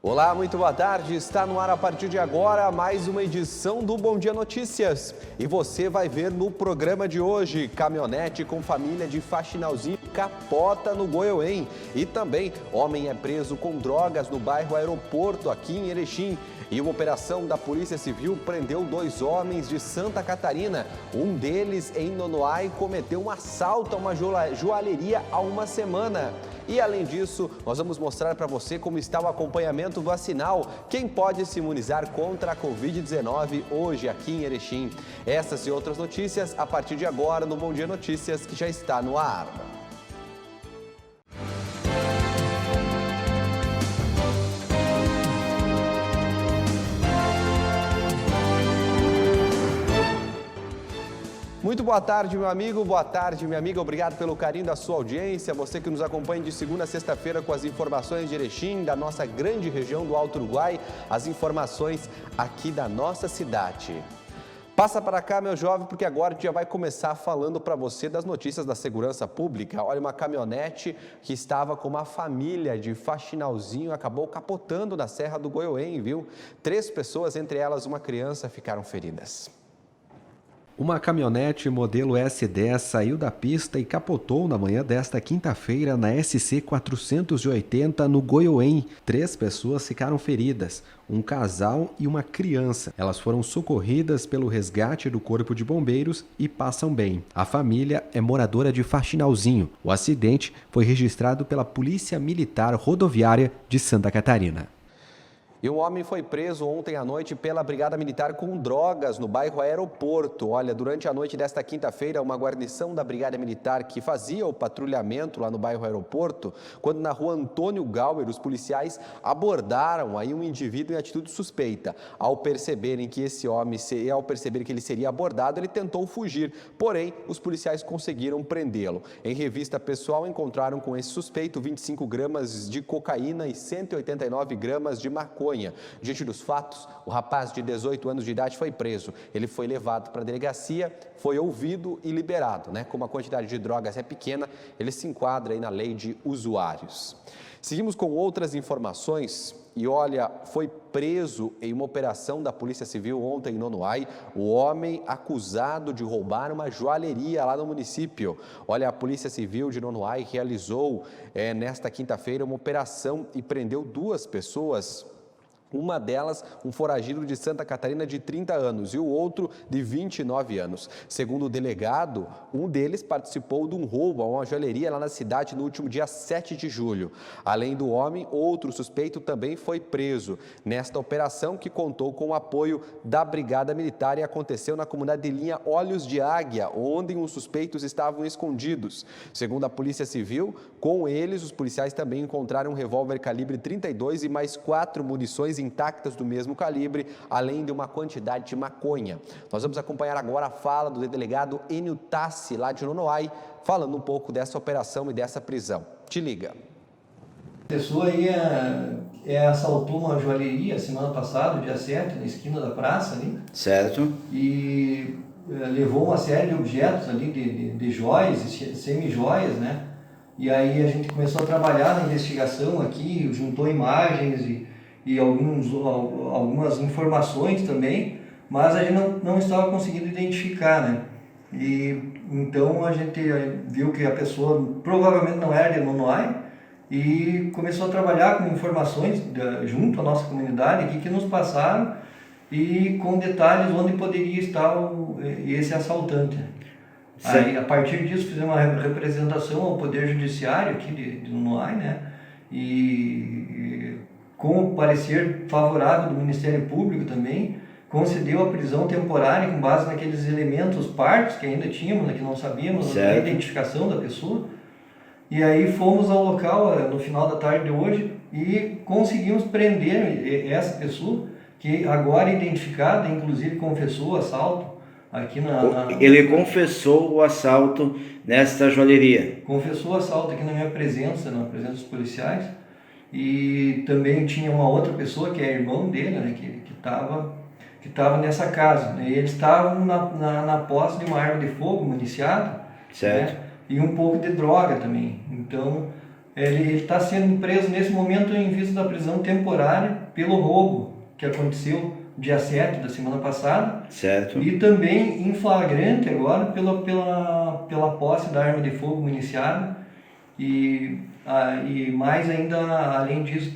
Olá, muito boa tarde. Está no ar a partir de agora mais uma edição do Bom Dia Notícias. E você vai ver no programa de hoje, caminhonete com família de Faxinalzinho capota no Goiôém. E também, homem é preso com drogas no bairro Aeroporto, aqui em Erechim. E uma operação da Polícia Civil prendeu 2 homens de Santa Catarina. Um deles, em Nonoai, cometeu um assalto a uma joalheria há uma semana. E além disso, nós vamos mostrar para você como está o acompanhamento vacinal. Quem pode se imunizar contra a Covid-19 hoje aqui em Erechim. Essas e outras notícias a partir de agora no Bom Dia Notícias, que já está no ar. Muito boa tarde, meu amigo, boa tarde, minha amiga. Obrigado pelo carinho da sua audiência. Você que nos acompanha de segunda a sexta-feira com as informações de Erechim, da nossa grande região do Alto Uruguai, as informações aqui da nossa cidade. Passa para cá, meu jovem, porque agora a gente já vai começar falando para você das notícias da segurança pública. Olha, uma caminhonete que estava com uma família de Faxinalzinho acabou capotando na Serra do Goiôém, viu? 3 pessoas, entre elas uma criança, ficaram feridas. Uma caminhonete modelo S10 saiu da pista e capotou na manhã desta quinta-feira na SC 480 no Goiôém. 3 pessoas ficaram feridas, um casal e uma criança. Elas foram socorridas pelo resgate do Corpo de Bombeiros e passam bem. A família é moradora de Faxinalzinho. O acidente foi registrado pela Polícia Militar Rodoviária de Santa Catarina. E um homem foi preso ontem à noite pela Brigada Militar com drogas no bairro Aeroporto. Olha, durante a noite desta quinta-feira, uma guarnição da Brigada Militar que fazia o patrulhamento lá no bairro Aeroporto, quando na rua Antônio Gauer, os policiais abordaram aí um indivíduo em atitude suspeita. Ao perceber que ele seria abordado, ele tentou fugir, porém, os policiais conseguiram prendê-lo. Em revista pessoal, encontraram com esse suspeito 25 gramas de cocaína e 189 gramas de maconha. Diante dos fatos, o rapaz de 18 anos de idade foi preso. Ele foi levado para a delegacia, foi ouvido e liberado, né? Como a quantidade de drogas é pequena, ele se enquadra aí na lei de usuários. Seguimos com outras informações. E olha, foi preso em uma operação da Polícia Civil ontem em Nonoai, o homem acusado de roubar uma joalheria lá no município. Olha, a Polícia Civil de Nonoai realizou nesta quinta-feira uma operação e prendeu 2 pessoas. Uma delas, um foragido de Santa Catarina de 30 anos e o outro de 29 anos. Segundo o delegado, um deles participou de um roubo a uma joalheria lá na cidade no último dia 7 de julho. Além do homem, outro suspeito também foi preso nesta operação que contou com o apoio da Brigada Militar e aconteceu na comunidade de linha Olhos de Águia, onde os suspeitos estavam escondidos. Segundo a Polícia Civil, com eles, os policiais também encontraram um revólver calibre 32 e mais 4 munições intactas do mesmo calibre, além de uma quantidade de maconha. Nós vamos acompanhar agora a fala do delegado Enio Tassi, lá de Nonoai, falando um pouco dessa operação e dessa prisão. Te liga. A pessoa aí assaltou uma joalheria semana passada, dia 7, na esquina da praça ali. Certo. E levou uma série de objetos ali, de joias, semi-joias, né? E aí a gente começou a trabalhar na investigação aqui, juntou imagens e algumas informações também, mas a gente não estava conseguindo identificar, né? E então a gente viu que a pessoa provavelmente não era de Nonoai e começou a trabalhar com informações junto à nossa comunidade aqui que nos passaram e com detalhes onde poderia estar esse assaltante. Aí, a partir disso, fizemos uma representação ao Poder Judiciário aqui de Nonoai, né? E com o parecer favorável do Ministério Público também, concedeu a prisão temporária com base naqueles elementos parcos que ainda tínhamos, né, que não sabíamos, a identificação da pessoa. E aí fomos ao local no final da tarde de hoje e conseguimos prender essa pessoa, que agora é identificada, inclusive confessou o assalto aqui Ele confessou o assalto nesta joalheria? Confessou o assalto aqui na minha presença, na presença dos policiais. E também tinha uma outra pessoa, que é irmão dele, né, que estava nessa casa. Né, e eles estavam na posse de uma arma de fogo municiada, certo, né, e um pouco de droga também. Então, Ele está sendo preso nesse momento em vista da prisão temporária pelo roubo que aconteceu dia 7 da semana passada. Certo. E também em flagrante agora pela posse da arma de fogo municiada. E mais ainda, além disso,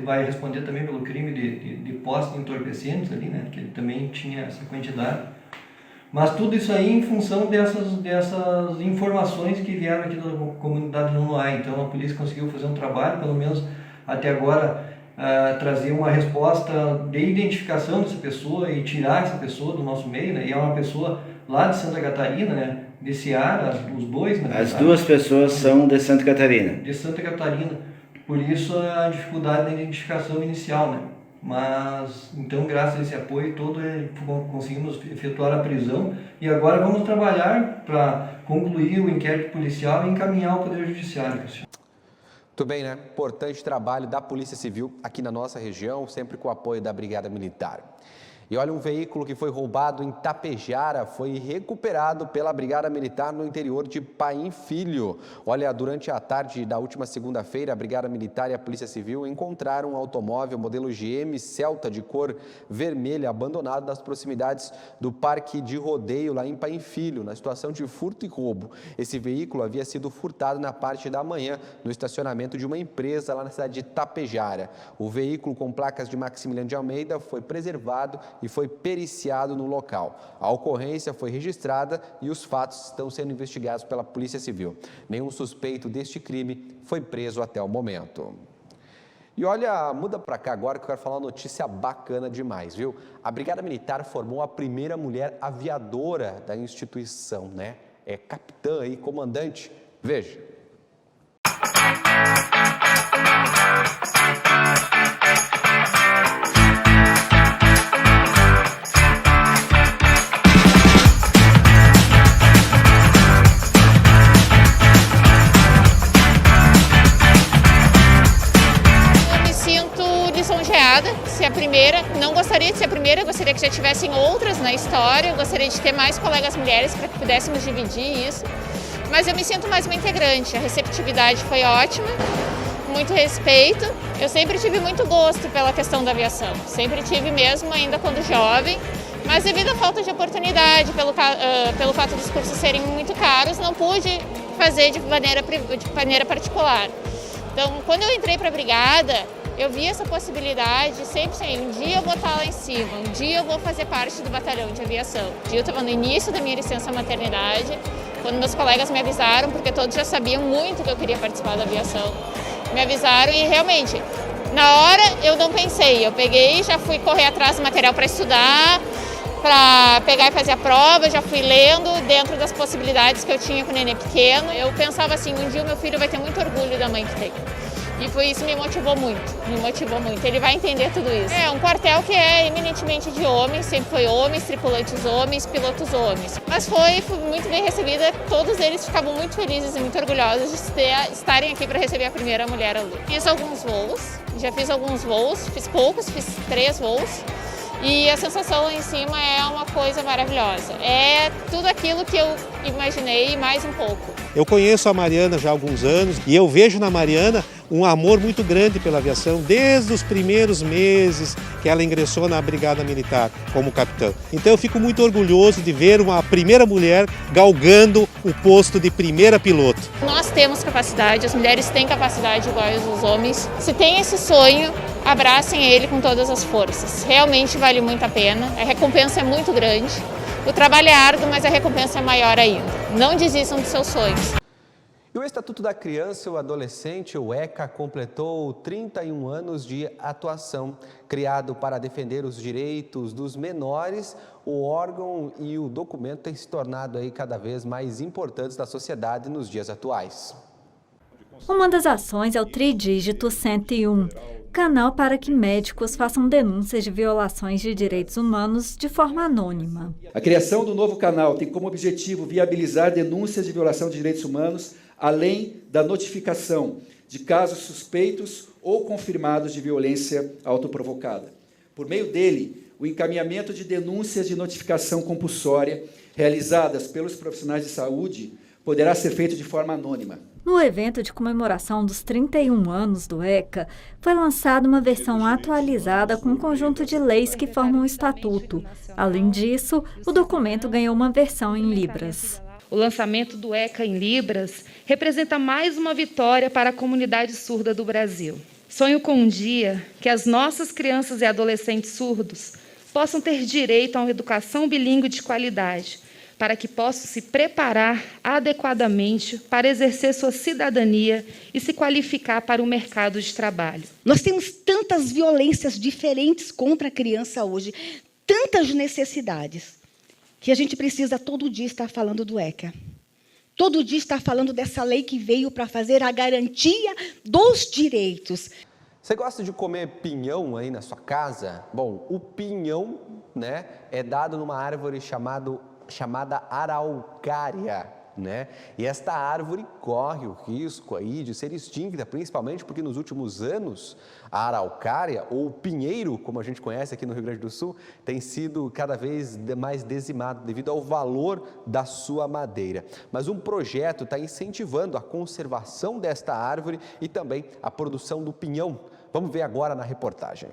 vai responder também pelo crime de posse de entorpecentes ali, né? Que ele também tinha essa quantidade. Mas tudo isso aí em função dessas informações que vieram aqui da comunidade Nonoai. Então a polícia conseguiu fazer um trabalho, pelo menos até agora, trazer uma resposta de identificação dessa pessoa e tirar essa pessoa do nosso meio, né? E é uma pessoa lá de Santa Catarina, né? De Seara, os dois, né? As duas pessoas são de Santa Catarina. De Santa Catarina. Por isso a dificuldade da identificação inicial, né? Mas, então, graças a esse apoio todo, conseguimos efetuar a prisão e agora vamos trabalhar para concluir o inquérito policial e encaminhar ao Poder Judiciário. Muito bem, né? Importante trabalho da Polícia Civil aqui na nossa região, sempre com o apoio da Brigada Militar. E olha, um veículo que foi roubado em Tapejara foi recuperado pela Brigada Militar no interior de Paim Filho. Olha, durante a tarde da última segunda-feira, a Brigada Militar e a Polícia Civil encontraram um automóvel modelo GM Celta de cor vermelha abandonado nas proximidades do Parque de Rodeio, lá em Paim Filho, na situação de furto e roubo. Esse veículo havia sido furtado na parte da manhã no estacionamento de uma empresa lá na cidade de Tapejara. O veículo com placas de Maximiliano de Almeida foi preservado e foi periciado no local. A ocorrência foi registrada e os fatos estão sendo investigados pela Polícia Civil. Nenhum suspeito deste crime foi preso até o momento. E olha, muda para cá agora que eu quero falar uma notícia bacana demais, viu? A Brigada Militar formou a primeira mulher aviadora da instituição, né? É capitã e comandante. Veja. Ser a primeira, não gostaria de ser a primeira, gostaria que já tivessem outras na história, eu gostaria de ter mais colegas mulheres para que pudéssemos dividir isso, mas eu me sinto mais uma integrante, a receptividade foi ótima, muito respeito, eu sempre tive muito gosto pela questão da aviação, sempre tive mesmo ainda quando jovem, mas devido à falta de oportunidade, pelo fato dos cursos serem muito caros, não pude fazer de maneira particular. Então, quando eu entrei para a brigada, eu vi essa possibilidade, sempre assim, um dia eu vou estar lá em cima, um dia eu vou fazer parte do batalhão de aviação. Um dia eu estava no início da minha licença maternidade, quando meus colegas me avisaram, porque todos já sabiam muito que eu queria participar da aviação. Me avisaram e realmente, na hora eu não pensei, eu peguei, já fui correr atrás do material para estudar, para pegar e fazer a prova, já fui lendo dentro das possibilidades que eu tinha com o neném pequeno. Eu pensava assim, um dia o meu filho vai ter muito orgulho da mãe que tem. E foi isso que me motivou muito. Ele vai entender tudo isso. É um quartel que é eminentemente de homens, sempre foi homens, tripulantes homens, pilotos homens. Mas foi muito bem recebida, todos eles ficavam muito felizes e muito orgulhosos de estarem aqui para receber a primeira mulher aluno. Fiz alguns voos, fiz poucos, fiz 3 voos. E a sensação lá em cima é uma coisa maravilhosa. É tudo aquilo que eu imaginei e mais um pouco. Eu conheço a Mariana já há alguns anos e eu vejo na Mariana um amor muito grande pela aviação desde os primeiros meses que ela ingressou na Brigada Militar como capitã. Então eu fico muito orgulhoso de ver uma primeira mulher galgando o posto de primeira piloto. Nós temos capacidade, as mulheres têm capacidade igual aos homens. Se tem esse sonho, abracem ele com todas as forças. Realmente vale muito a pena, a recompensa é muito grande. O trabalho é árduo, mas a recompensa é maior ainda. Não desistam dos seus sonhos. E o Estatuto da Criança e o Adolescente, o ECA, completou 31 anos de atuação. Criado para defender os direitos dos menores, o órgão e o documento têm se tornado aí cada vez mais importantes na sociedade nos dias atuais. Uma das ações é o Tridígito 101, canal para que médicos façam denúncias de violações de direitos humanos de forma anônima. A criação do novo canal tem como objetivo viabilizar denúncias de violação de direitos humanos, além da notificação de casos suspeitos ou confirmados de violência autoprovocada. Por meio dele, o encaminhamento de denúncias de notificação compulsória realizadas pelos profissionais de saúde poderá ser feito de forma anônima. No evento de comemoração dos 31 anos do ECA, foi lançada uma versão atualizada com um conjunto de leis que formam o estatuto. Além disso, o documento ganhou uma versão em Libras. O lançamento do ECA em Libras representa mais uma vitória para a comunidade surda do Brasil. Sonho com um dia que as nossas crianças e adolescentes surdos possam ter direito a uma educação bilíngue de qualidade, para que possam se preparar adequadamente para exercer sua cidadania e se qualificar para o mercado de trabalho. Nós temos tantas violências diferentes contra a criança hoje, tantas necessidades, que a gente precisa todo dia estar falando do ECA. Todo dia estar falando dessa lei que veio para fazer a garantia dos direitos. Você gosta de comer pinhão aí na sua casa? Bom, o pinhão, né, é dado numa árvore chamada araucária, né? E esta árvore corre o risco aí de ser extinta, principalmente porque nos últimos anos a araucária, ou o pinheiro, como a gente conhece aqui no Rio Grande do Sul, tem sido cada vez mais dizimado devido ao valor da sua madeira. Mas um projeto está incentivando a conservação desta árvore e também a produção do pinhão. Vamos ver agora na reportagem.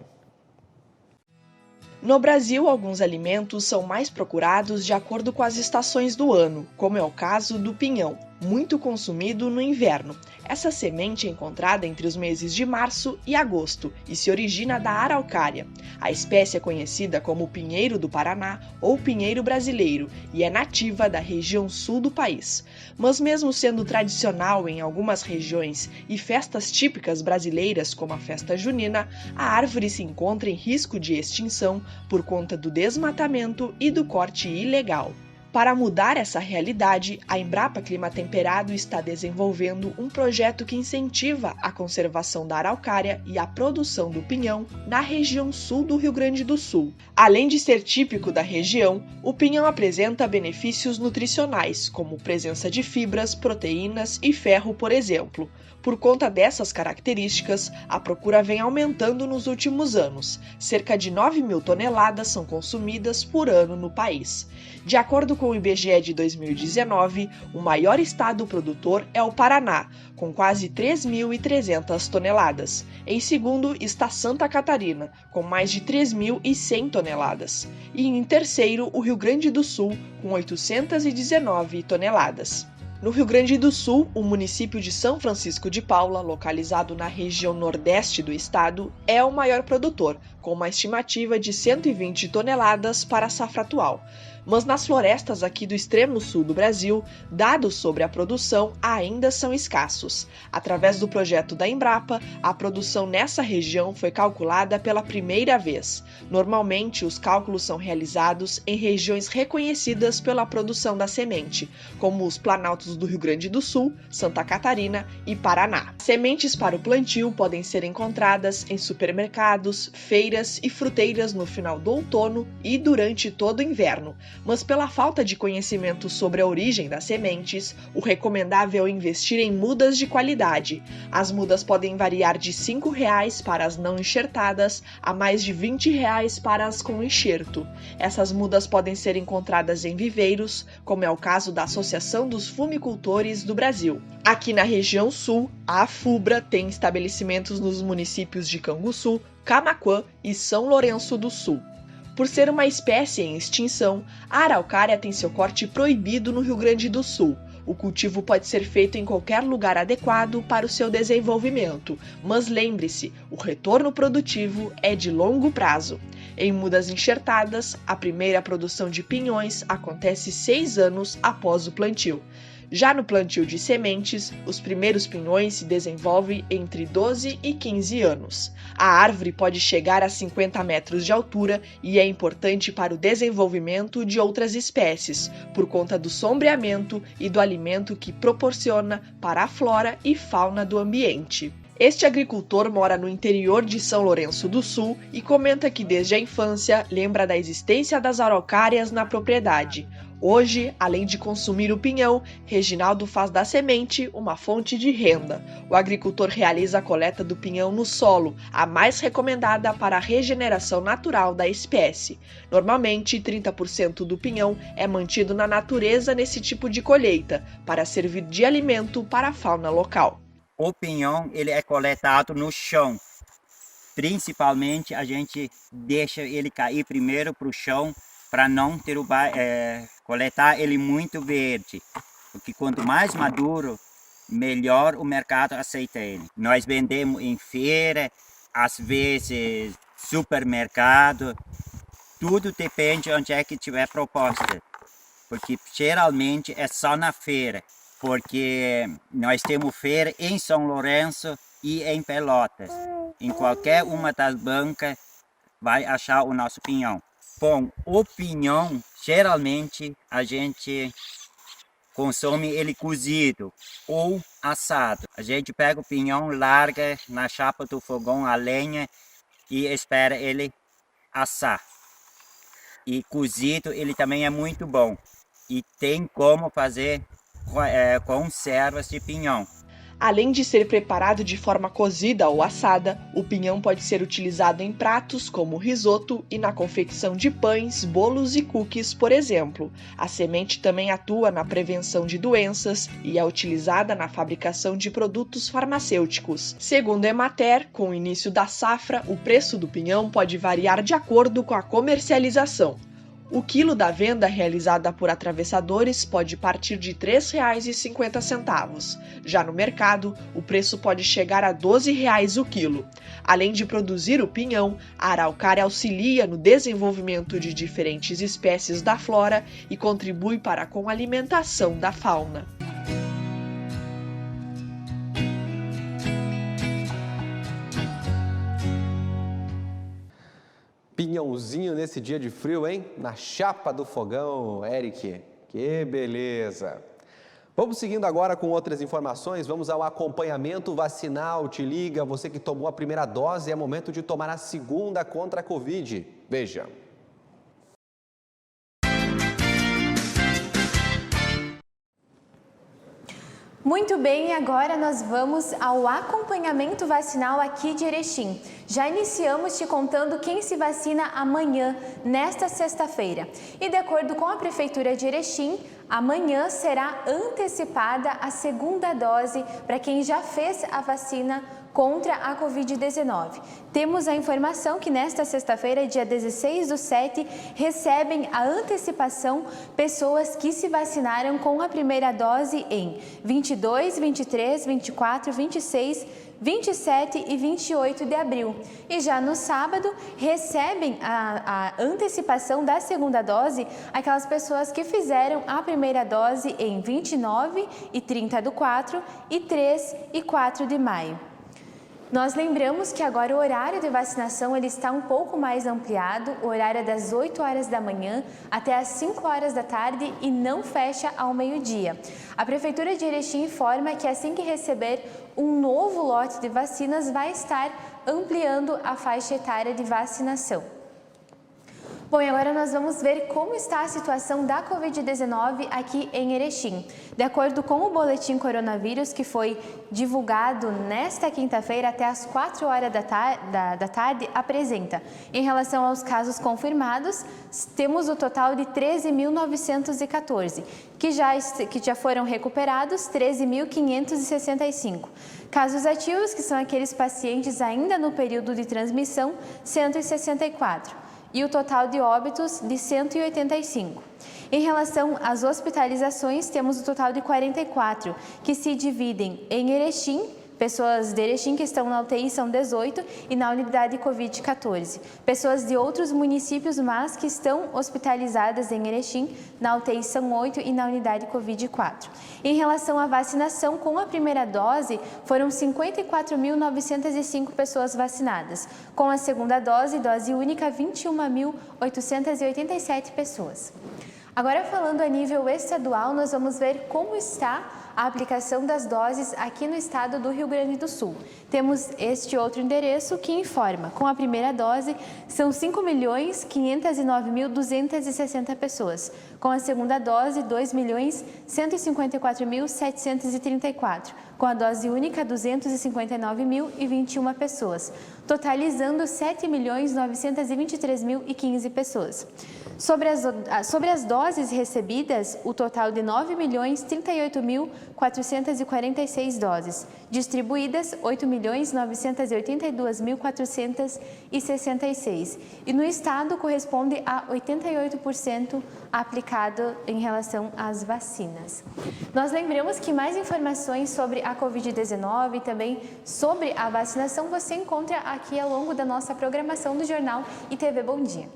No Brasil, alguns alimentos são mais procurados de acordo com as estações do ano, como é o caso do pinhão, muito consumido no inverno. Essa semente é encontrada entre os meses de março e agosto e se origina da araucária. A espécie é conhecida como pinheiro do Paraná ou pinheiro brasileiro e é nativa da região sul do país. Mas mesmo sendo tradicional em algumas regiões e festas típicas brasileiras como a festa junina, a árvore se encontra em risco de extinção por conta do desmatamento e do corte ilegal. Para mudar essa realidade, a Embrapa Clima Temperado está desenvolvendo um projeto que incentiva a conservação da araucária e a produção do pinhão na região sul do Rio Grande do Sul. Além de ser típico da região, o pinhão apresenta benefícios nutricionais, como presença de fibras, proteínas e ferro, por exemplo. Por conta dessas características, a procura vem aumentando nos últimos anos. Cerca de 9 mil toneladas são consumidas por ano no país. De acordo com o IBGE de 2019, o maior estado produtor é o Paraná, com quase 3.300 toneladas. Em segundo está Santa Catarina, com mais de 3.100 toneladas. E em terceiro, o Rio Grande do Sul, com 819 toneladas. No Rio Grande do Sul, o município de São Francisco de Paula, localizado na região nordeste do estado, é o maior produtor, com uma estimativa de 120 toneladas para a safra atual. Mas nas florestas aqui do extremo sul do Brasil, dados sobre a produção ainda são escassos. Através do projeto da Embrapa, a produção nessa região foi calculada pela primeira vez. Normalmente, os cálculos são realizados em regiões reconhecidas pela produção da semente, como os planaltos do Rio Grande do Sul, Santa Catarina e Paraná. Sementes para o plantio podem ser encontradas em supermercados, feiras e fruteiras no final do outono e durante todo o inverno. Mas pela falta de conhecimento sobre a origem das sementes, o recomendável é investir em mudas de qualidade. As mudas podem variar de R$ 5,00 para as não enxertadas a mais de R$ 20,00 para as com enxerto. Essas mudas podem ser encontradas em viveiros, como é o caso da Associação dos Fumicultores do Brasil. Aqui na região sul, a AFUBRA tem estabelecimentos nos municípios de Canguçu, Camaquã e São Lourenço do Sul. Por ser uma espécie em extinção, a araucária tem seu corte proibido no Rio Grande do Sul. O cultivo pode ser feito em qualquer lugar adequado para o seu desenvolvimento, mas lembre-se, o retorno produtivo é de longo prazo. Em mudas enxertadas, a primeira produção de pinhões acontece 6 anos após o plantio. Já no plantio de sementes, os primeiros pinhões se desenvolvem entre 12 e 15 anos. A árvore pode chegar a 50 metros de altura e é importante para o desenvolvimento de outras espécies, por conta do sombreamento e do alimento que proporciona para a flora e fauna do ambiente. Este agricultor mora no interior de São Lourenço do Sul e comenta que desde a infância lembra da existência das araucárias na propriedade. Hoje, além de consumir o pinhão, Reginaldo faz da semente uma fonte de renda. O agricultor realiza a coleta do pinhão no solo, a mais recomendada para a regeneração natural da espécie. Normalmente, 30% do pinhão é mantido na natureza nesse tipo de colheita, para servir de alimento para a fauna local. O pinhão ele é coletado no chão. Principalmente, a gente deixa ele cair primeiro para o chão, para não derrubar, coletar ele muito verde, porque quanto mais maduro, melhor o mercado aceita ele. Nós vendemos em feira, às vezes supermercado, tudo depende onde é que tiver proposta, porque geralmente é só na feira, porque nós temos feira em São Lourenço e em Pelotas. Em qualquer uma das bancas vai achar o nosso pinhão. Bom, o pinhão, geralmente, a gente consome ele cozido ou assado. A gente pega o pinhão, larga na chapa do fogão a lenha e espera ele assar. E cozido ele também é muito bom. E tem como fazer conservas de pinhão. Além de ser preparado de forma cozida ou assada, o pinhão pode ser utilizado em pratos como risoto e na confecção de pães, bolos e cookies, por exemplo. A semente também atua na prevenção de doenças e é utilizada na fabricação de produtos farmacêuticos. Segundo a Emater, com o início da safra, o preço do pinhão pode variar de acordo com a comercialização. O quilo da venda realizada por atravessadores pode partir de R$ 3,50. Já no mercado, o preço pode chegar a R$ 12,00 o quilo. Além de produzir o pinhão, a araucária auxilia no desenvolvimento de diferentes espécies da flora e contribui para com a alimentação da fauna. Pinhãozinho nesse dia de frio, hein? Na chapa do fogão, Eric. Que beleza! Vamos seguindo agora com outras informações. Vamos ao acompanhamento vacinal. Te liga, você que tomou a primeira dose, é momento de tomar a segunda contra a Covid. Veja. Muito bem, agora nós vamos ao acompanhamento vacinal aqui de Erechim. Já iniciamos te contando quem se vacina amanhã, nesta sexta-feira. E de acordo com a Prefeitura de Erechim, amanhã será antecipada a segunda dose para quem já fez a vacina contra a Covid-19. Temos a informação que nesta sexta-feira, dia 16/7, recebem a antecipação pessoas que se vacinaram com a primeira dose em 22, 23, 24, 26, 27 e 28 de abril. E já no sábado, recebem a antecipação da segunda dose aquelas pessoas que fizeram a primeira dose em 29 e 30/4 e 3 e 4 de maio. Nós lembramos que agora o horário de vacinação ele está um pouco mais ampliado, o horário é das 8 horas da manhã até as 5 horas da tarde e não fecha ao meio-dia. A Prefeitura de Erechim informa que assim que receber um novo lote de vacinas vai estar ampliando a faixa etária de vacinação. Bom, e agora nós vamos ver como está a situação da Covid-19 aqui em Erechim. De acordo com o boletim coronavírus que foi divulgado nesta quinta-feira até as 4 horas da tarde, apresenta, em relação aos casos confirmados, temos o total de 13.914, que já foram recuperados 13.565. Casos ativos, que são aqueles pacientes ainda no período de transmissão, 164. E o total de óbitos de 185. Em relação às hospitalizações, temos o total de 44, que se dividem em Erechim, pessoas de Erechim que estão na UTI são 18 e na unidade Covid 14. Pessoas de outros municípios, mas que estão hospitalizadas em Erechim, na UTI são 8 e na unidade Covid 4. Em relação à vacinação, com a primeira dose, foram 54.905 pessoas vacinadas. Com a segunda dose, dose única, 21.887 pessoas. Agora, falando a nível estadual, nós vamos ver como está a aplicação das doses aqui no estado do Rio Grande do Sul. Temos este outro endereço que informa, com a primeira dose são 5.509.260 pessoas, com a segunda dose 2.154.734, com a dose única 259.021 pessoas, totalizando 7.923.015 pessoas. Sobre as doses recebidas, o total de 9.038.446 doses, distribuídas 8.982.466 e no estado corresponde a 88% aplicado em relação às vacinas. Nós lembramos que mais informações sobre a Covid-19 e também sobre a vacinação você encontra aqui ao longo da nossa programação do Jornal e TV Bom Dia.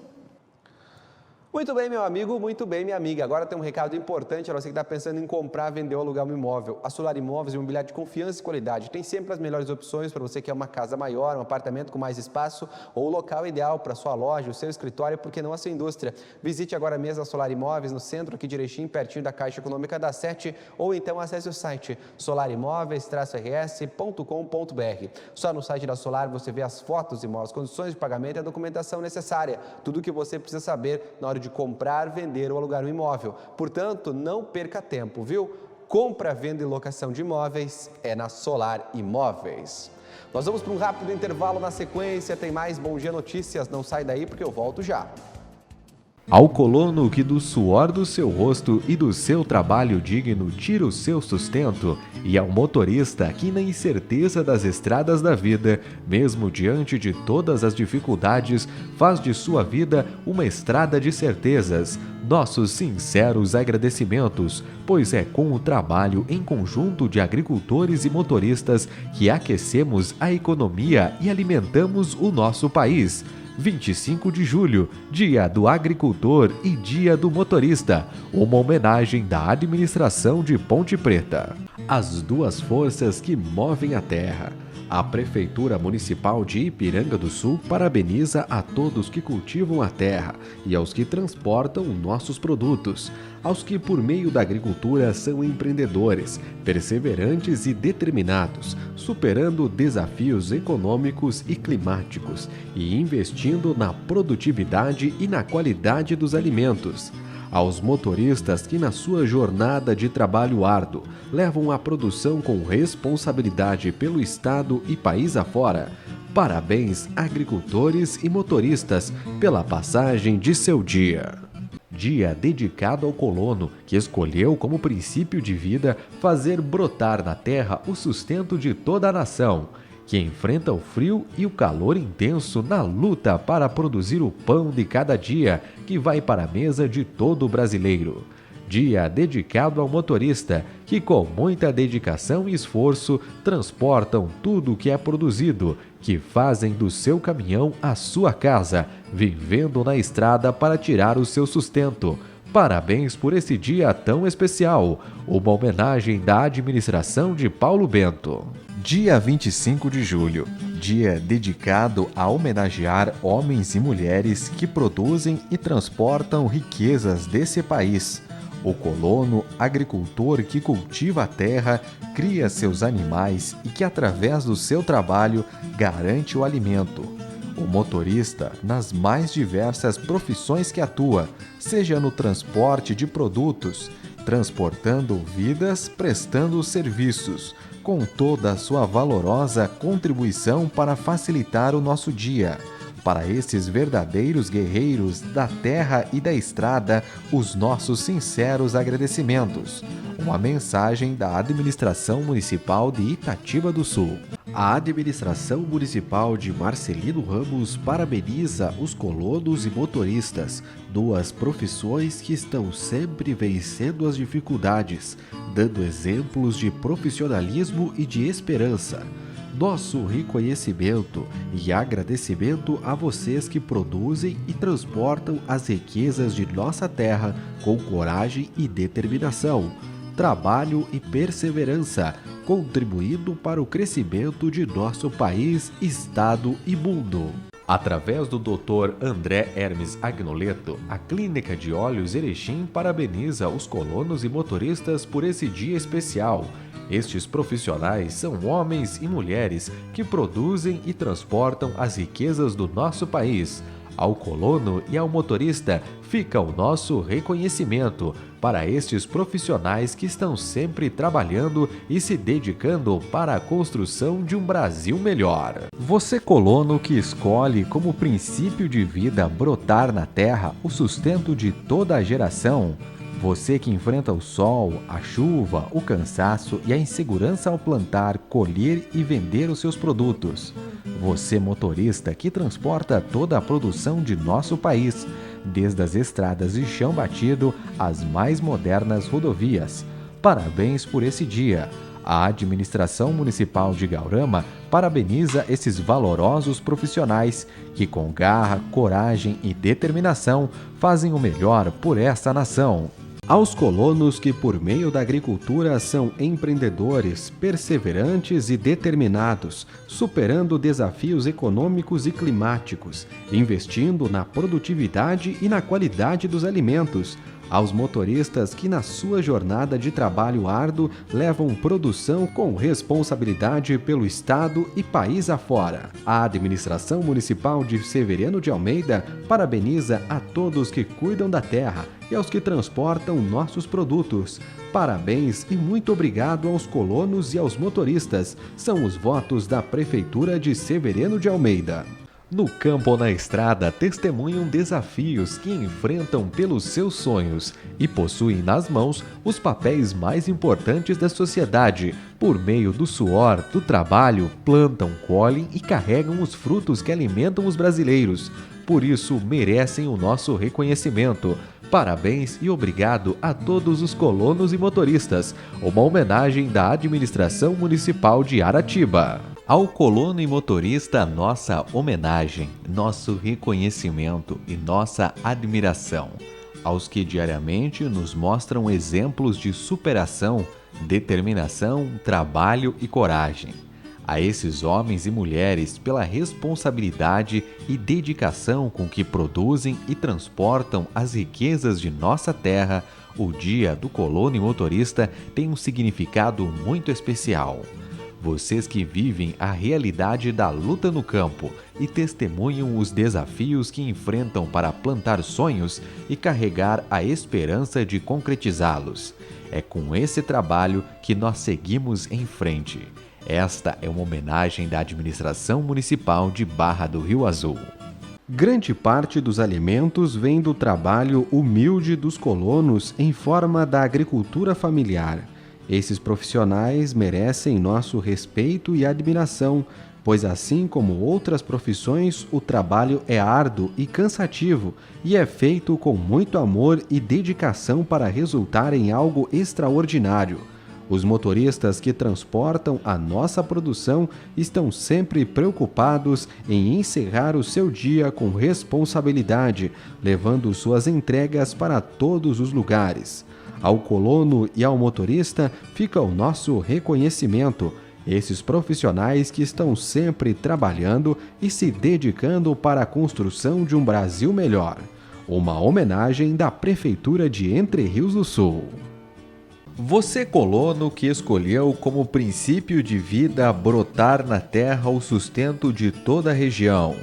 Muito bem, meu amigo, muito bem, minha amiga. Agora tem um recado importante para você que está pensando em comprar, vender ou alugar um imóvel. A Solar Imóveis é um imobiliário de confiança e qualidade. Tem sempre as melhores opções para você que quer uma casa maior, um apartamento com mais espaço ou o local ideal para a sua loja, o seu escritório, porque não a sua indústria. Visite agora mesmo a Solar Imóveis no centro aqui de Erechim, pertinho da Caixa Econômica da Sete, ou então acesse o site solarimóveis-rs.com.br. Só no site da Solar você vê as fotos dos imóveis, condições de pagamento e a documentação necessária. Tudo o que você precisa saber na hora de comprar, vender ou alugar um imóvel. Portanto, não perca tempo, viu? Compra, venda e locação de imóveis é na Solar Imóveis. Nós vamos para um rápido intervalo. Na sequência tem mais Bom Dia Notícias. Não sai daí porque eu volto já. Ao colono que do suor do seu rosto e do seu trabalho digno tira o seu sustento, e ao motorista que na incerteza das estradas da vida, mesmo diante de todas as dificuldades, faz de sua vida uma estrada de certezas, nossos sinceros agradecimentos, pois é com o trabalho em conjunto de agricultores e motoristas que aquecemos a economia e alimentamos o nosso país. 25 de julho, Dia do Agricultor e Dia do Motorista, uma homenagem da administração de Ponte Preta. As duas forças que movem a terra. A Prefeitura Municipal de Ipiranga do Sul parabeniza a todos que cultivam a terra e aos que transportam nossos produtos, aos que por meio da agricultura são empreendedores, perseverantes e determinados, superando desafios econômicos e climáticos e investindo na produtividade e na qualidade dos alimentos. Aos motoristas que na sua jornada de trabalho árduo levam a produção com responsabilidade pelo estado e país afora. Parabéns, agricultores e motoristas, pela passagem de seu dia. Dia dedicado ao colono, que escolheu como princípio de vida fazer brotar na terra o sustento de toda a nação, que enfrenta o frio e o calor intenso na luta para produzir o pão de cada dia que vai para a mesa de todo brasileiro. Dia dedicado ao motorista, que com muita dedicação e esforço transportam tudo o que é produzido, que fazem do seu caminhão a sua casa, vivendo na estrada para tirar o seu sustento. Parabéns por esse dia tão especial, uma homenagem da administração de Paulo Bento. Dia 25 de julho, dia dedicado a homenagear homens e mulheres que produzem e transportam riquezas desse país. O colono, agricultor que cultiva a terra, cria seus animais e que, através do seu trabalho, garante o alimento. O motorista, nas mais diversas profissões que atua, seja no transporte de produtos, transportando vidas, prestando serviços, com toda a sua valorosa contribuição para facilitar o nosso dia. Para esses verdadeiros guerreiros da terra e da estrada, os nossos sinceros agradecimentos. Uma mensagem da Administração Municipal de Itatiba do Sul. A Administração Municipal de Marcelino Ramos parabeniza os colonos e motoristas, duas profissões que estão sempre vencendo as dificuldades, dando exemplos de profissionalismo e de esperança. Nosso reconhecimento e agradecimento a vocês que produzem e transportam as riquezas de nossa terra com coragem e determinação, trabalho e perseverança, contribuindo para o crescimento de nosso país, estado e mundo. Através do Dr. André Hermes Agnoleto, a Clínica de Óleos Erechim parabeniza os colonos e motoristas por esse dia especial. Estes profissionais são homens e mulheres que produzem e transportam as riquezas do nosso país. Ao colono e ao motorista fica o nosso reconhecimento para estes profissionais que estão sempre trabalhando e se dedicando para a construção de um Brasil melhor. Você, colono, que escolhe como princípio de vida brotar na terra o sustento de toda a geração, você que enfrenta o sol, a chuva, o cansaço e a insegurança ao plantar, colher e vender os seus produtos. Você, motorista, que transporta toda a produção de nosso país, desde as estradas de chão batido às mais modernas rodovias. Parabéns por esse dia. A Administração Municipal de Guarama parabeniza esses valorosos profissionais que, com garra, coragem e determinação, fazem o melhor por esta nação. Aos colonos que, por meio da agricultura, são empreendedores, perseverantes e determinados, superando desafios econômicos e climáticos, investindo na produtividade e na qualidade dos alimentos. Aos motoristas que, na sua jornada de trabalho árduo, levam produção com responsabilidade pelo Estado e país afora. A Administração Municipal de Severiano de Almeida parabeniza a todos que cuidam da terra e aos que transportam nossos produtos. Parabéns e muito obrigado aos colonos e aos motoristas. São os votos da Prefeitura de Severiano de Almeida. No campo ou na estrada, testemunham desafios que enfrentam pelos seus sonhos e possuem nas mãos os papéis mais importantes da sociedade. Por meio do suor, do trabalho, plantam, colhem e carregam os frutos que alimentam os brasileiros. Por isso, merecem o nosso reconhecimento. Parabéns e obrigado a todos os colonos e motoristas. Uma homenagem da Administração Municipal de Aratiba. Ao colono e motorista, nossa homenagem, nosso reconhecimento e nossa admiração. Aos que diariamente nos mostram exemplos de superação, determinação, trabalho e coragem. A esses homens e mulheres pela responsabilidade e dedicação com que produzem e transportam as riquezas de nossa terra, o Dia do Colono e Motorista tem um significado muito especial. Vocês que vivem a realidade da luta no campo e testemunham os desafios que enfrentam para plantar sonhos e carregar a esperança de concretizá-los. É com esse trabalho que nós seguimos em frente. Esta é uma homenagem da Administração Municipal de Barra do Rio Azul. Grande parte dos alimentos vem do trabalho humilde dos colonos em forma da agricultura familiar. Esses profissionais merecem nosso respeito e admiração, pois assim como outras profissões, o trabalho é árduo e cansativo e é feito com muito amor e dedicação para resultar em algo extraordinário. Os motoristas que transportam a nossa produção estão sempre preocupados em encerrar o seu dia com responsabilidade, levando suas entregas para todos os lugares. Ao colono e ao motorista fica o nosso reconhecimento. Esses profissionais que estão sempre trabalhando e se dedicando para a construção de um Brasil melhor. Uma homenagem da Prefeitura de Entre Rios do Sul. Você, colono, que escolheu como princípio de vida brotar na terra o sustento de toda a região.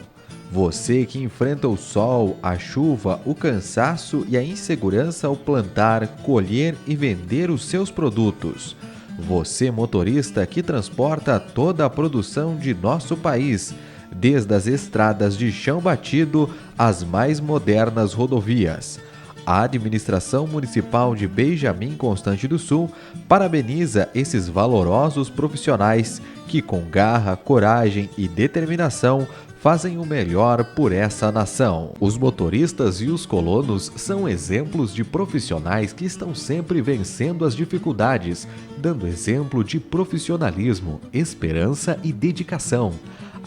Você que enfrenta o sol, a chuva, o cansaço e a insegurança ao plantar, colher e vender os seus produtos. Você, motorista, que transporta toda a produção de nosso país, desde as estradas de chão batido às mais modernas rodovias. A Administração Municipal de Benjamin Constant do Sul parabeniza esses valorosos profissionais que, com garra, coragem e determinação, fazem o melhor por essa nação. Os motoristas e os colonos são exemplos de profissionais que estão sempre vencendo as dificuldades, dando exemplo de profissionalismo, esperança e dedicação.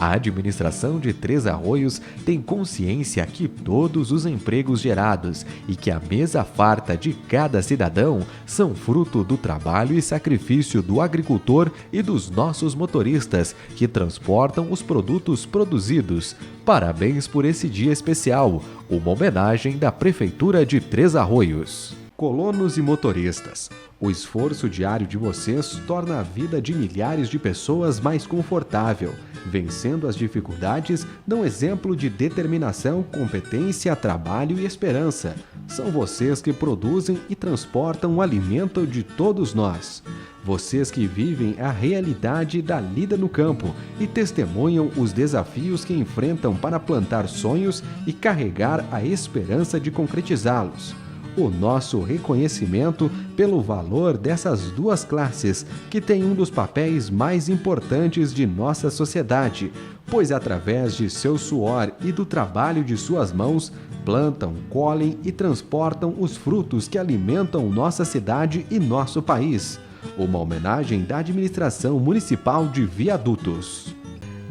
A administração de Três Arroios tem consciência que todos os empregos gerados e que a mesa farta de cada cidadão são fruto do trabalho e sacrifício do agricultor e dos nossos motoristas que transportam os produtos produzidos. Parabéns por esse dia especial, uma homenagem da Prefeitura de Três Arroios. Colonos e motoristas, o esforço diário de vocês torna a vida de milhares de pessoas mais confortável. Vencendo as dificuldades, dão exemplo de determinação, competência, trabalho e esperança. São vocês que produzem e transportam o alimento de todos nós. Vocês que vivem a realidade da lida no campo e testemunham os desafios que enfrentam para plantar sonhos e carregar a esperança de concretizá-los. O nosso reconhecimento pelo valor dessas duas classes, que têm um dos papéis mais importantes de nossa sociedade, pois através de seu suor e do trabalho de suas mãos, plantam, colhem e transportam os frutos que alimentam nossa cidade e nosso país. Uma homenagem da Administração Municipal de Viadutos.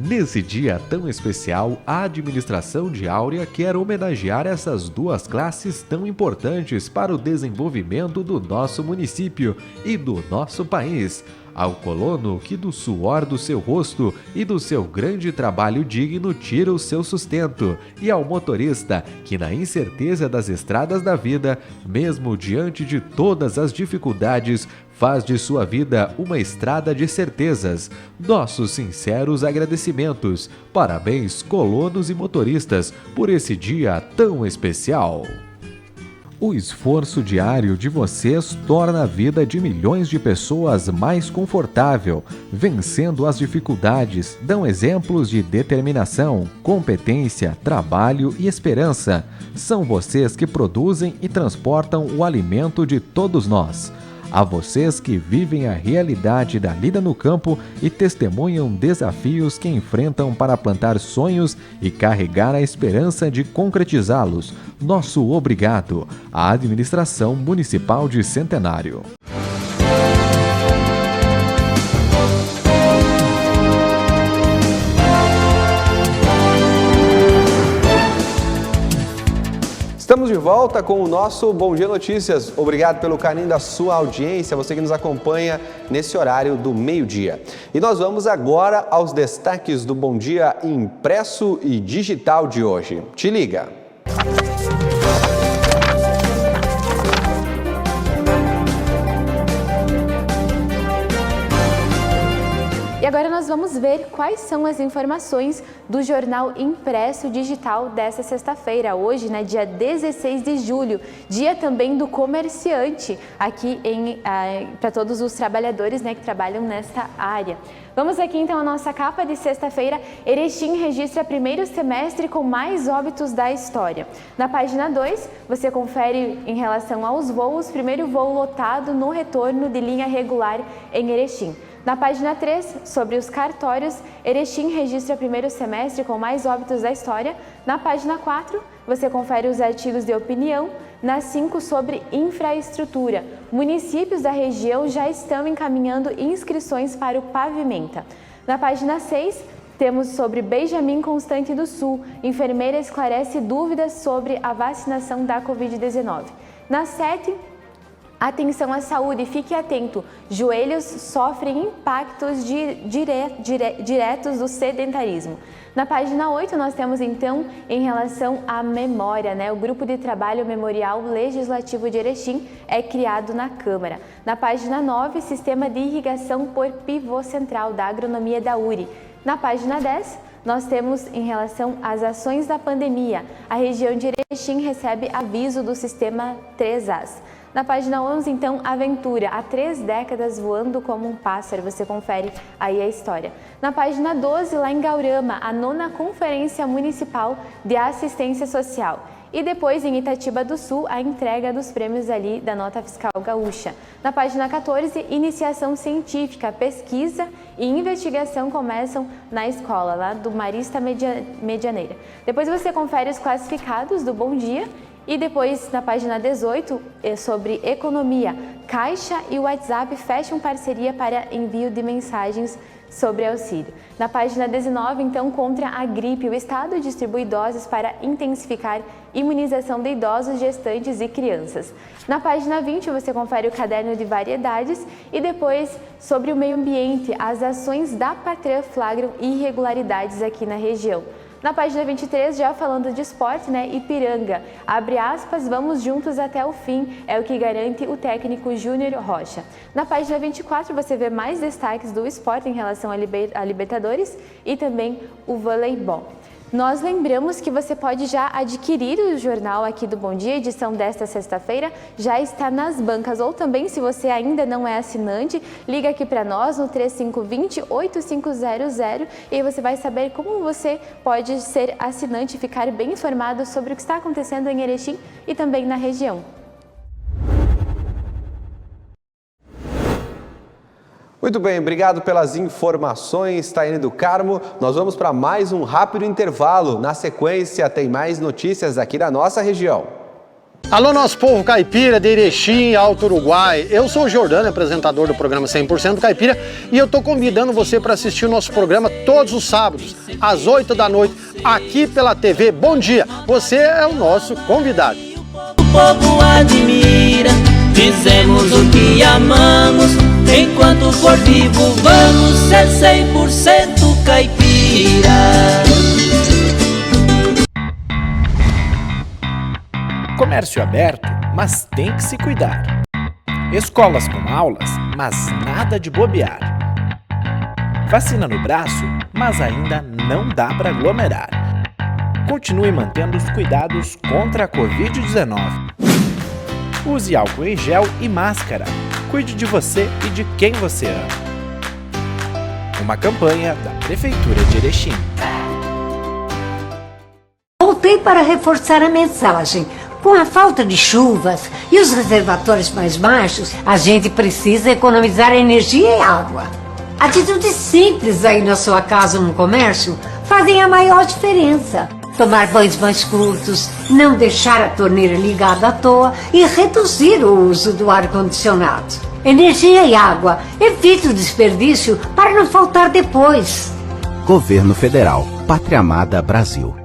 Nesse dia tão especial, a administração de Áurea quer homenagear essas duas classes tão importantes para o desenvolvimento do nosso município e do nosso país. Ao colono que do suor do seu rosto e do seu grande trabalho digno tira o seu sustento, e ao motorista que na incerteza das estradas da vida, mesmo diante de todas as dificuldades, faz de sua vida uma estrada de certezas. Nossos sinceros agradecimentos. Parabéns, colonos e motoristas, por esse dia tão especial. O esforço diário de vocês torna a vida de milhões de pessoas mais confortável. Vencendo as dificuldades, dão exemplos de determinação, competência, trabalho e esperança. São vocês que produzem e transportam o alimento de todos nós. A vocês que vivem a realidade da lida no campo e testemunham desafios que enfrentam para plantar sonhos e carregar a esperança de concretizá-los. Nosso obrigado à Administração Municipal de Centenário. Estamos de volta com o nosso Bom Dia Notícias. Obrigado pelo carinho da sua audiência, você que nos acompanha nesse horário do meio-dia. E nós vamos agora aos destaques do Bom Dia impresso e digital de hoje. Te liga! E agora nós vamos ver quais são as informações do Jornal Impresso Digital dessa sexta-feira, hoje, né, dia 16 de julho, dia também do comerciante, aqui para todos os trabalhadores, né, que trabalham nesta área. Vamos aqui então à nossa capa de sexta-feira. Erechim registra primeiro semestre com mais óbitos da história. Na página 2, você confere em relação aos voos, primeiro voo lotado no retorno de linha regular em Erechim. Na página 3, sobre os cartórios, Erechim registra primeiro semestre com mais óbitos da história. Na página 4, você confere os artigos de opinião. Na 5, sobre infraestrutura. Municípios da região já estão encaminhando inscrições para o Pavimenta. Na página 6, temos sobre Benjamin Constant do Sul. Enfermeira esclarece dúvidas sobre a vacinação da Covid-19. Na 7, atenção à saúde, fique atento. Joelhos sofrem impactos diretos do sedentarismo. Na página 8, nós temos então em relação à memória, né? O Grupo de Trabalho Memorial Legislativo de Erechim é criado na Câmara. Na página 9, Sistema de Irrigação por Pivô Central da Agronomia da URI. Na página 10, nós temos em relação às ações da pandemia. A região de Erechim recebe aviso do Sistema 3As. Na página 11, então, Aventura, há 3 décadas voando como um pássaro, você confere aí a história. Na página 12, lá em Gaurama, a 9ª Conferência Municipal de Assistência Social. E depois, em Itatiba do Sul, a entrega dos prêmios ali da Nota Fiscal Gaúcha. Na página 14, iniciação científica, pesquisa e investigação começam na escola, lá do Marista Medianeira. Depois você confere os classificados do Bom Dia. E depois, na página 18, sobre economia, Caixa e WhatsApp fecham parceria para envio de mensagens sobre auxílio. Na página 19, então, contra a gripe, o Estado distribui doses para intensificar imunização de idosos, gestantes e crianças. Na página 20, você confere o caderno de variedades e depois, sobre o meio ambiente, as ações da Patran flagram irregularidades aqui na região. Na página 23, já falando de esporte, Ipiranga, abre aspas, vamos juntos até o fim, é o que garante o técnico Júnior Rocha. Na página 24, você vê mais destaques do esporte em relação à Libertadores e também o voleibol. Nós lembramos que você pode já adquirir o jornal aqui do Bom Dia, edição desta sexta-feira, já está nas bancas, ou também, se você ainda não é assinante, liga aqui para nós no 3520-8500 e aí você vai saber como você pode ser assinante e ficar bem informado sobre o que está acontecendo em Erechim e também na região. Muito bem, obrigado pelas informações, Taiane do Carmo. Nós vamos para mais um rápido intervalo. Na sequência, tem mais notícias aqui da nossa região. Alô, nosso povo caipira de Erechim, Alto Uruguai. Eu sou o Jordano, apresentador do programa 100% Caipira, e eu estou convidando você para assistir o nosso programa todos os sábados, às 8 da noite, aqui pela TV Bom Dia. Você é o nosso convidado. O povo admira, dizemos o que amamos. Enquanto for vivo, vamos ser 100% caipira. Comércio aberto, mas tem que se cuidar. Escolas com aulas, mas nada de bobear. Vacina no braço, mas ainda não dá para aglomerar. Continue mantendo os cuidados contra a Covid-19. Use álcool em gel e máscara. Cuide de você e de quem você ama. Uma campanha da Prefeitura de Erechim. Voltei para reforçar a mensagem. Com a falta de chuvas e os reservatórios mais baixos, a gente precisa economizar energia e água. Atitudes simples aí na sua casa ou no comércio fazem a maior diferença. Tomar banhos mais curtos, não deixar a torneira ligada à toa e reduzir o uso do ar-condicionado. Energia e água, evite o desperdício para não faltar depois. Governo Federal, Pátria Amada Brasil.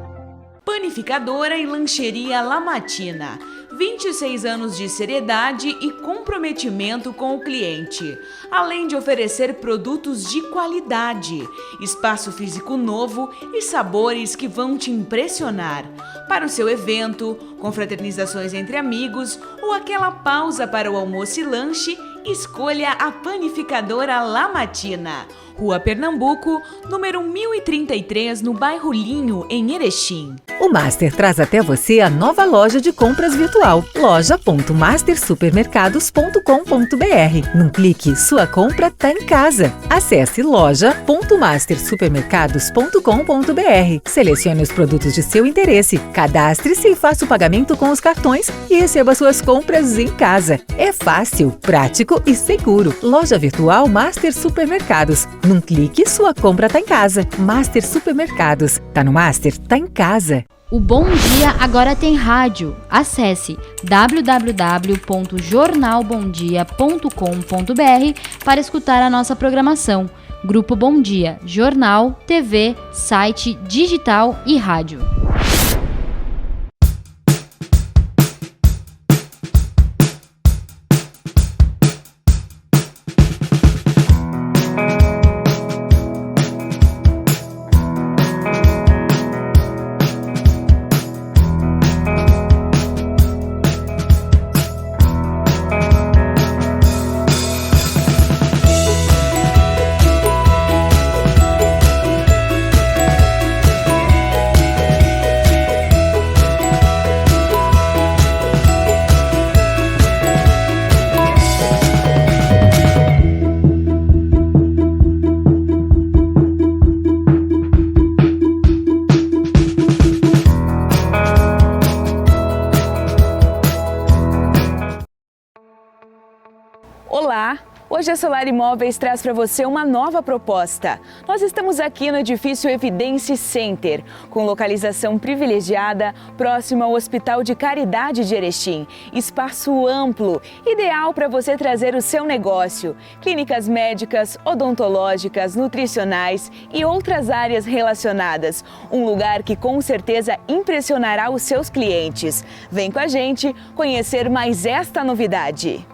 Panificadora e Lancheria La Matina. 26 anos de seriedade e comprometimento com o cliente, além de oferecer produtos de qualidade, espaço físico novo e sabores que vão te impressionar. Para o seu evento, confraternizações entre amigos ou aquela pausa para o almoço e lanche, escolha a Panificadora La Matina. Rua Pernambuco, número 1033, no bairro Linho, em Erechim. O Master traz até você a nova loja de compras virtual, loja.mastersupermercados.com.br. Num clique, sua compra está em casa. Acesse loja.mastersupermercados.com.br. Selecione os produtos de seu interesse, cadastre-se e faça o pagamento com os cartões e receba suas compras em casa. É fácil, prático e seguro. Loja virtual Master Supermercados. Num clique, sua compra tá em casa. Master Supermercados. Tá no Master? Tá em casa. O Bom Dia agora tem rádio. Acesse www.jornalbomdia.com.br para escutar a nossa programação. Grupo Bom Dia, jornal, TV, site, digital e rádio. Hoje a Solar Imóveis traz para você uma nova proposta. Nós estamos aqui no edifício Evidence Center, com localização privilegiada, próximo ao Hospital de Caridade de Erechim. Espaço amplo, ideal para você trazer o seu negócio. Clínicas médicas, odontológicas, nutricionais e outras áreas relacionadas. Um lugar que com certeza impressionará os seus clientes. Vem com a gente conhecer mais esta novidade.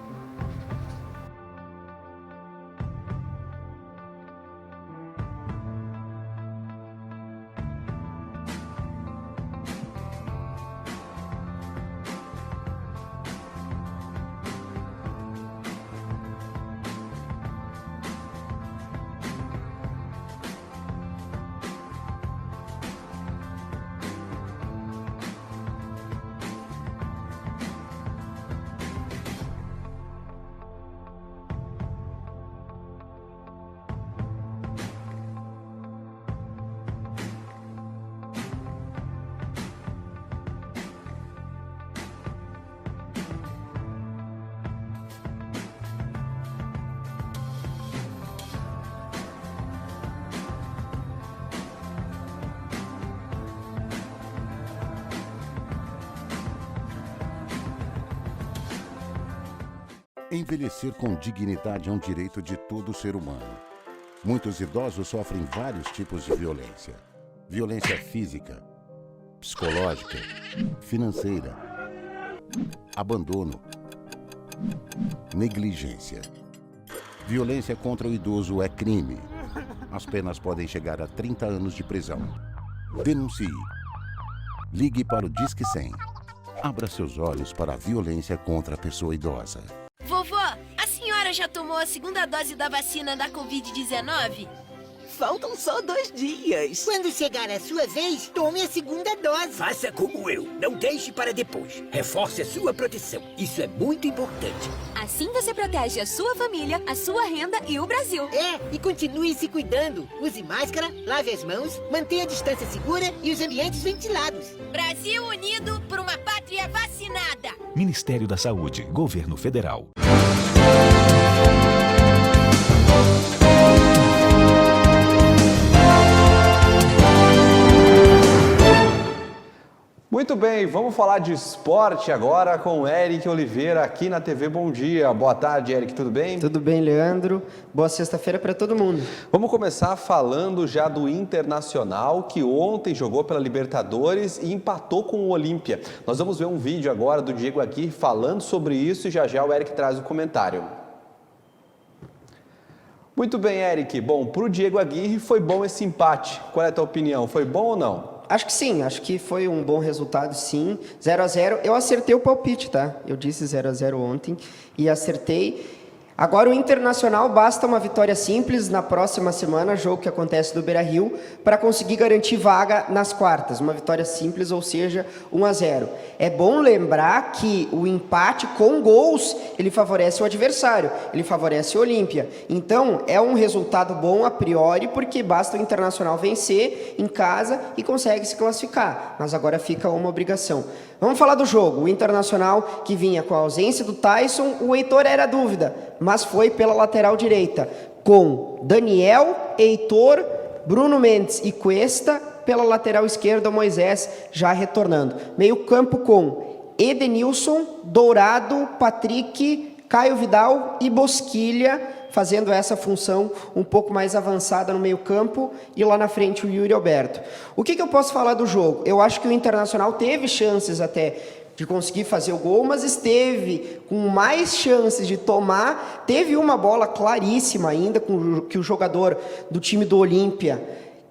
Envelhecer com dignidade é um direito de todo ser humano. Muitos idosos sofrem vários tipos de violência. Violência física, psicológica, financeira, abandono, negligência. Violência contra o idoso é crime. As penas podem chegar a 30 anos de prisão. Denuncie. Ligue para o Disque 100. Abra seus olhos para a violência contra a pessoa idosa. Vovó, a senhora já tomou a segunda dose da vacina da Covid-19? Faltam só 2 dias. Quando chegar a sua vez, tome a segunda dose. Faça como eu. Não deixe para depois. Reforce a sua proteção. Isso é muito importante. Assim você protege a sua família, a sua renda e o Brasil. E continue se cuidando. Use máscara, lave as mãos, mantenha a distância segura e os ambientes ventilados. Brasil unido por uma pátria vacinada. Ministério da Saúde, Governo Federal. Muito bem, vamos falar de esporte agora com o Eric Oliveira aqui na TV Bom Dia. Boa tarde, Eric, tudo bem? Tudo bem, Leandro. Boa sexta-feira para todo mundo. Vamos começar falando já do Internacional, que ontem jogou pela Libertadores e empatou com o Olímpia. Nós vamos ver um vídeo agora do Diego Aguirre falando sobre isso e já o Eric traz o comentário. Muito bem, Eric. Bom, para o Diego Aguirre foi bom esse empate. Qual é a tua opinião? Foi bom ou não? Acho que sim, acho que foi um bom resultado, sim. 0-0, eu acertei o palpite, tá? Eu disse 0-0 ontem e acertei. Agora o Internacional basta uma vitória simples na próxima semana, jogo que acontece do Beira-Rio, para conseguir garantir vaga nas quartas. Uma vitória simples, ou seja, 1-0. É bom lembrar que o empate com gols, ele favorece o adversário, ele favorece o Olímpia. Então, é um resultado bom a priori, porque basta o Internacional vencer em casa e consegue se classificar. Mas agora fica uma obrigação. Vamos falar do jogo. O Internacional, que vinha com a ausência do Tyson, o Heitor era dúvida, mas foi pela lateral direita, com Daniel, Heitor, Bruno Mendes e Cuesta, pela lateral esquerda, o Moisés já retornando. Meio campo com Edenilson, Dourado, Patrick, Caio Vidal e Bosquilha, fazendo essa função um pouco mais avançada no meio campo, e lá na frente o Yuri Alberto. O que eu posso falar do jogo? Eu acho que o Internacional teve chances até de conseguir fazer o gol, mas esteve com mais chances de tomar. Teve uma bola claríssima ainda, que o jogador do time do Olímpia,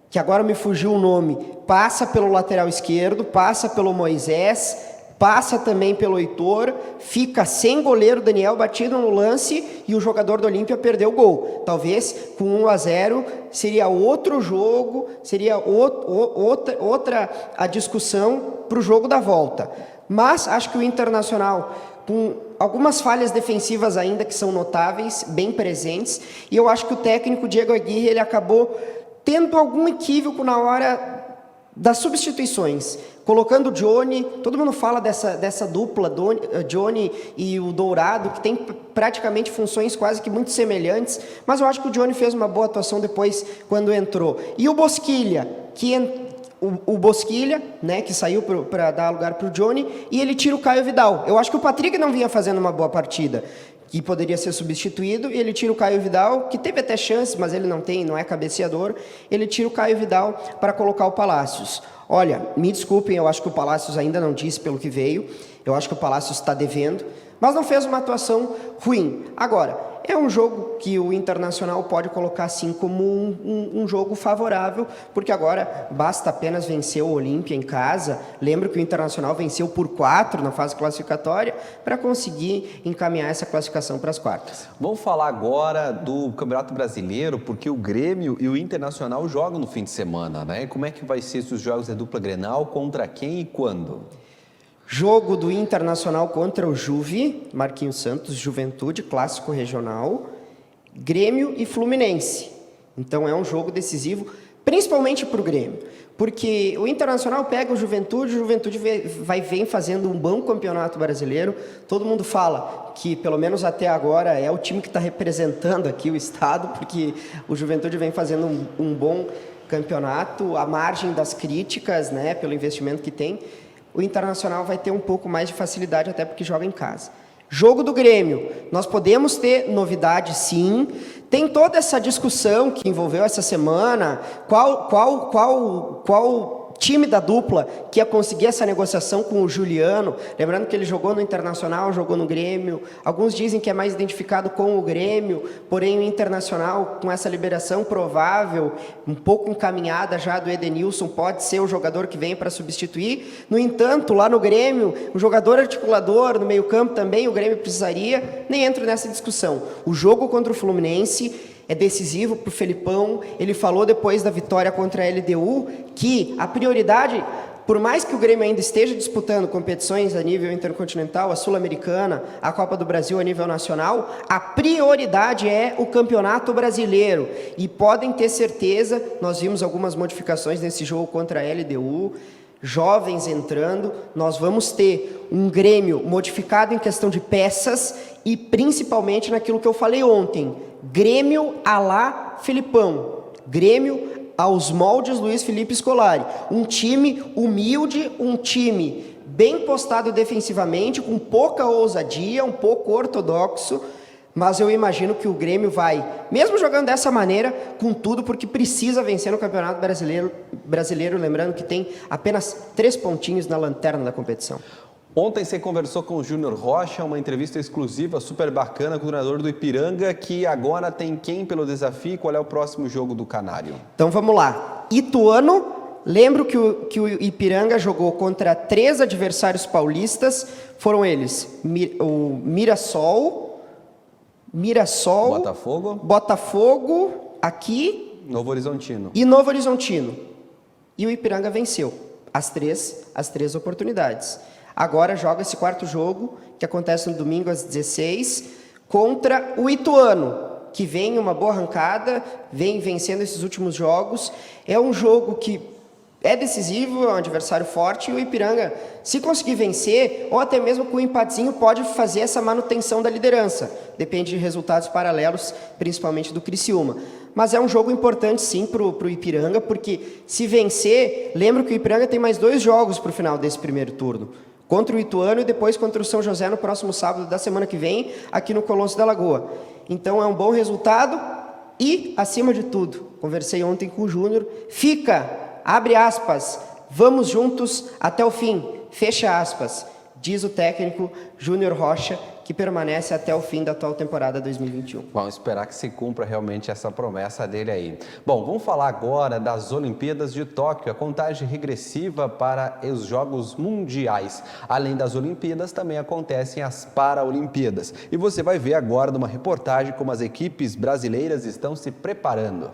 que agora me fugiu o nome, passa pelo lateral esquerdo, passa pelo Moisés, passa também pelo Heitor, fica sem goleiro, Daniel batido no lance e o jogador do Olímpia perdeu o gol. Talvez com 1-0 seria outro jogo, seria outra a discussão para o jogo da volta. Mas acho que o Internacional, com algumas falhas defensivas ainda que são notáveis, bem presentes, e eu acho que o técnico Diego Aguirre ele acabou tendo algum equívoco na hora das substituições. colocando o Johnny, todo mundo fala dessa dupla, Johnny e o Dourado, que tem praticamente funções quase que muito semelhantes, mas eu acho que o Johnny fez uma boa atuação depois quando entrou. E o Bosquilha, o Bosquilha, né, que saiu para dar lugar para o Johnny, e ele tira o Caio Vidal. Eu acho que o Patrick não vinha fazendo uma boa partida, que poderia ser substituído, e ele tira o Caio Vidal, que teve até chance, mas ele não é cabeceador, ele tira o Caio Vidal para colocar o Palácios. Olha, me desculpem, eu acho que o Palácios ainda não disse pelo que veio, eu acho que o Palácios está devendo, mas não fez uma atuação ruim. Agora, é um jogo que o Internacional pode colocar assim como um jogo favorável, porque agora basta apenas vencer o Olímpia em casa. Lembro que o Internacional venceu por 4 na fase classificatória para conseguir encaminhar essa classificação para as quartas. Vamos falar agora do Campeonato Brasileiro, porque o Grêmio e o Internacional jogam no fim de semana, né? Como é que vai ser esses jogos da dupla Grenal, contra quem e quando? Jogo do Internacional contra o Juve, Marquinhos Santos, Juventude, clássico regional, Grêmio e Fluminense. Então é um jogo decisivo, principalmente para o Grêmio, porque o Internacional pega o Juventude vem fazendo um bom campeonato brasileiro. Todo mundo fala que, pelo menos até agora, é o time que está representando aqui o estado, porque o Juventude vem fazendo um bom campeonato, à margem das críticas, né, pelo investimento que tem. O Internacional vai ter um pouco mais de facilidade, até porque joga em casa. Jogo do Grêmio. Nós podemos ter novidade, sim. Tem toda essa discussão que envolveu essa semana. Qual time da dupla que ia conseguir essa negociação com o Juliano? Lembrando que ele jogou no Internacional, jogou no Grêmio. Alguns dizem que é mais identificado com o Grêmio, porém o Internacional, com essa liberação provável, um pouco encaminhada já do Edenilson, pode ser o jogador que vem para substituir. No entanto, lá no Grêmio, o jogador articulador, no meio-campo também, o Grêmio precisaria. Nem entro nessa discussão. O jogo contra o Fluminense é decisivo para o Felipão. Ele falou depois da vitória contra a LDU que a prioridade, por mais que o Grêmio ainda esteja disputando competições a nível intercontinental, a Sul-Americana, a Copa do Brasil a nível nacional, a prioridade é o Campeonato Brasileiro. E podem ter certeza, nós vimos algumas modificações nesse jogo contra a LDU, jovens entrando, nós vamos ter um Grêmio modificado em questão de peças e principalmente naquilo que eu falei ontem, Grêmio à la Felipão, Grêmio aos moldes Luiz Felipe Scolari, um time humilde, um time bem postado defensivamente, com pouca ousadia, um pouco ortodoxo, mas eu imagino que o Grêmio vai, mesmo jogando dessa maneira, com tudo, porque precisa vencer no Campeonato Brasileiro, lembrando que tem apenas 3 pontinhos na lanterna da competição. Ontem você conversou com o Júnior Rocha, uma entrevista exclusiva, super bacana, com o treinador do Ipiranga, que agora tem quem pelo desafio e qual é o próximo jogo do Canário? Então vamos lá. Ituano, lembro que o Ipiranga jogou contra 3 adversários paulistas, foram eles, o Mirassol, Botafogo, aqui... Novo Horizontino. E Novo Horizontino. E o Ipiranga venceu as três oportunidades. Agora joga esse 4º jogo, que acontece no domingo às 16, contra o Ituano, que vem uma boa arrancada, vem vencendo esses últimos jogos. É um jogo que é decisivo, é um adversário forte, e o Ipiranga, se conseguir vencer, ou até mesmo com um empatezinho, pode fazer essa manutenção da liderança. Depende de resultados paralelos, principalmente do Criciúma. Mas é um jogo importante, sim, para o Ipiranga, porque se vencer, lembro que o Ipiranga tem mais 2 jogos para o final desse primeiro turno. Contra o Ituano e depois contra o São José no próximo sábado da semana que vem, aqui no Colôncio da Lagoa. Então é um bom resultado e, acima de tudo, conversei ontem com o Júnior, abre aspas, vamos juntos até o fim, fecha aspas, diz o técnico Júnior Rocha, que permanece até o fim da atual temporada 2021. Vamos esperar que se cumpra realmente essa promessa dele aí. Bom, vamos falar agora das Olimpíadas de Tóquio, a contagem regressiva para os Jogos Mundiais. Além das Olimpíadas, também acontecem as Paralimpíadas. E você vai ver agora numa reportagem como as equipes brasileiras estão se preparando.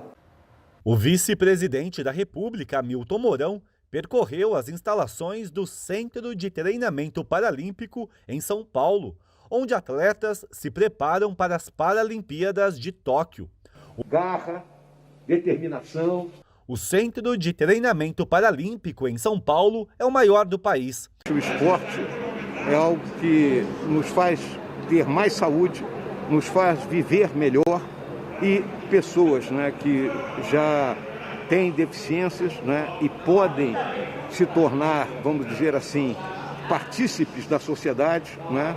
O vice-presidente da República, Hamilton Mourão, percorreu as instalações do Centro de Treinamento Paralímpico em São Paulo, onde atletas se preparam para as Paralimpíadas de Tóquio. Garra, determinação. O Centro de Treinamento Paralímpico em São Paulo é o maior do país. O esporte é algo que nos faz ter mais saúde, nos faz viver melhor, e pessoas, né, que já têm deficiências, né, e podem se tornar, vamos dizer assim, partícipes da sociedade, né,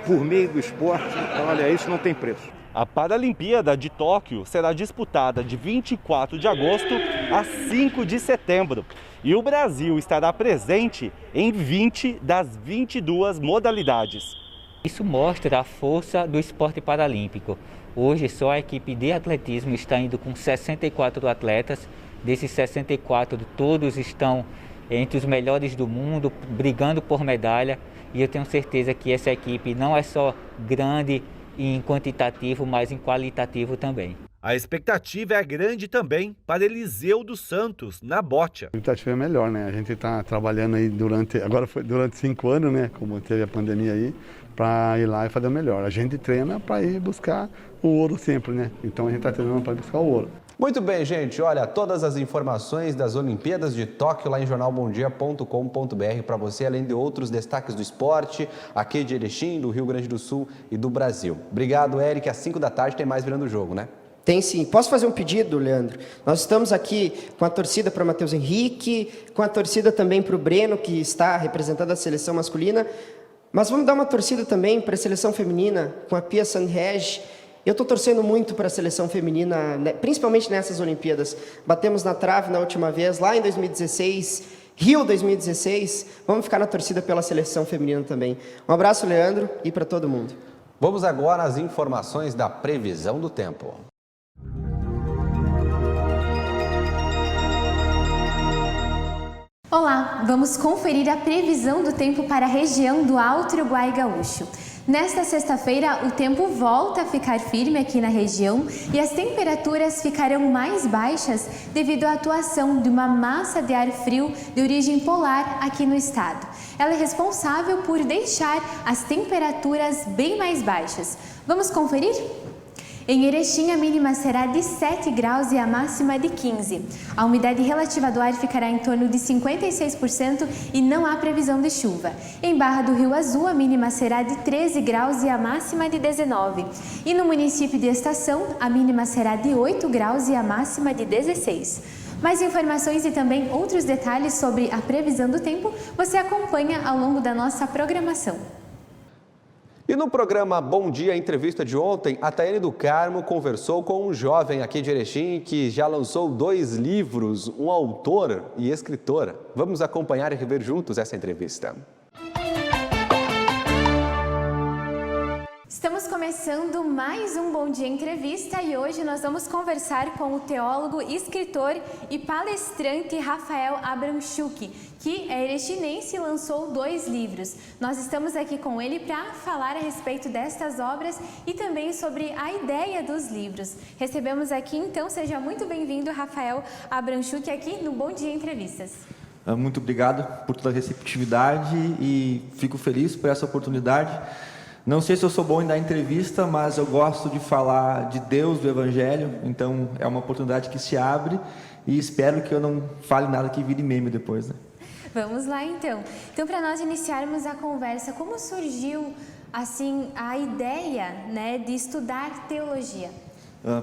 por meio do esporte. Olha, isso não tem preço. A Paralimpíada de Tóquio será disputada de 24 de agosto a 5 de setembro. E o Brasil estará presente em 20 das 22 modalidades. Isso mostra a força do esporte paralímpico. Hoje só a equipe de atletismo está indo com 64 atletas. Desses 64, todos estão entre os melhores do mundo, brigando por medalha. E eu tenho certeza que essa equipe não é só grande em quantitativo, mas em qualitativo também. A expectativa é grande também para Eliseu dos Santos, na bote. A expectativa é melhor, né? A gente está trabalhando aí durante 5 anos, né? Como teve a pandemia aí, para ir lá e fazer o melhor. A gente treina para ir buscar o ouro sempre, né? Então a gente está treinando para buscar o ouro. Muito bem, gente. Olha, todas as informações das Olimpíadas de Tóquio lá em jornalbomdia.com.br para você, além de outros destaques do esporte, aqui de Erechim, do Rio Grande do Sul e do Brasil. Obrigado, Eric. Às 5 da tarde tem mais Virando o Jogo, né? Tem sim. Posso fazer um pedido, Leandro? Nós estamos aqui com a torcida para Matheus Henrique, com a torcida também para o Breno, que está representando a seleção masculina, mas vamos dar uma torcida também para a seleção feminina, com a Pia Sanreg. Eu estou torcendo muito para a seleção feminina, principalmente nessas Olimpíadas. Batemos na trave na última vez, lá em 2016, Rio 2016. Vamos ficar na torcida pela seleção feminina também. Um abraço, Leandro, e para todo mundo. Vamos agora às informações da previsão do tempo. Olá, vamos conferir a previsão do tempo para a região do Alto Uruguai Gaúcho. Nesta sexta-feira, o tempo volta a ficar firme aqui na região e as temperaturas ficarão mais baixas devido à atuação de uma massa de ar frio de origem polar aqui no estado. Ela é responsável por deixar as temperaturas bem mais baixas. Vamos conferir? Em Erechim, a mínima será de 7 graus e a máxima de 15. A umidade relativa do ar ficará em torno de 56% e não há previsão de chuva. Em Barra do Rio Azul, a mínima será de 13 graus e a máxima de 19. E no município de Estação, a mínima será de 8 graus e a máxima de 16. Mais informações e também outros detalhes sobre a previsão do tempo você acompanha ao longo da nossa programação. E no programa Bom Dia, a entrevista de ontem, a Taiane do Carmo conversou com um jovem aqui de Erechim que já lançou 2 livros, um autor e escritor. Vamos acompanhar e rever juntos essa entrevista. Estamos começando mais um Bom Dia Entrevista e hoje nós vamos conversar com o teólogo, escritor e palestrante Rafael Abramchuk, que é erechinense e lançou 2 livros. Nós estamos aqui com ele para falar a respeito destas obras e também sobre a ideia dos livros. Recebemos aqui, então, seja muito bem-vindo, Rafael Abramchuk, aqui no Bom Dia Entrevistas. Muito obrigado por toda a receptividade e fico feliz por essa oportunidade. Não sei se eu sou bom em dar entrevista, mas eu gosto de falar de Deus, do Evangelho, então é uma oportunidade que se abre e espero que eu não fale nada que vire meme depois, né? Vamos lá, então. Então, para nós iniciarmos a conversa, como surgiu, assim, a ideia, né, de estudar teologia?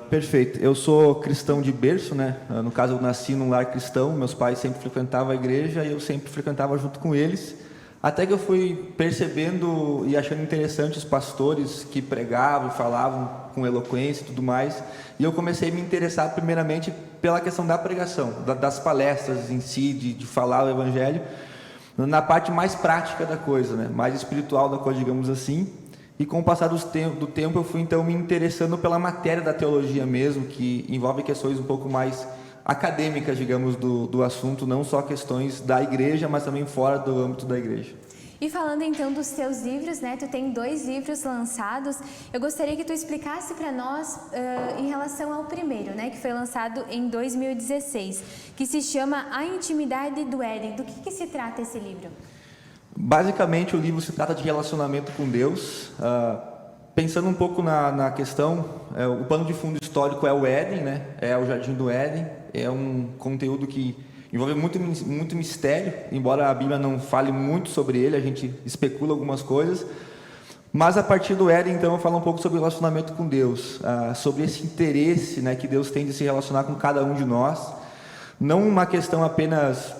Perfeito. Eu sou cristão de berço, né? No caso, eu nasci num lar cristão, meus pais sempre frequentavam a igreja e eu sempre frequentava junto com eles. Até que eu fui percebendo e achando interessante os pastores que pregavam, falavam com eloquência e tudo mais. E eu comecei a me interessar primeiramente pela questão da pregação, das palestras em si, de falar o evangelho, na parte mais prática da coisa, né? Mais espiritual da coisa, digamos assim. E com o passar do tempo eu fui então me interessando pela matéria da teologia mesmo, que envolve questões um pouco mais acadêmicas, digamos, do assunto, não só questões da igreja, mas também fora do âmbito da igreja. E falando então dos teus livros, né? Tu tem 2 livros lançados. Eu gostaria que tu explicasse para nós em relação ao primeiro, né? Que foi lançado em 2016, que se chama A Intimidade do Éden. Do que se trata esse livro? Basicamente, o livro se trata de relacionamento com Deus. Pensando um pouco na questão, o pano de fundo histórico é o Éden, né? É o Jardim do Éden. É um conteúdo que envolve muito mistério, embora a Bíblia não fale muito sobre ele, a gente especula algumas coisas. Mas a partir do Éden, então, eu falo um pouco sobre o relacionamento com Deus, sobre esse interesse, né, que Deus tem de se relacionar com cada um de nós. Não uma questão apenas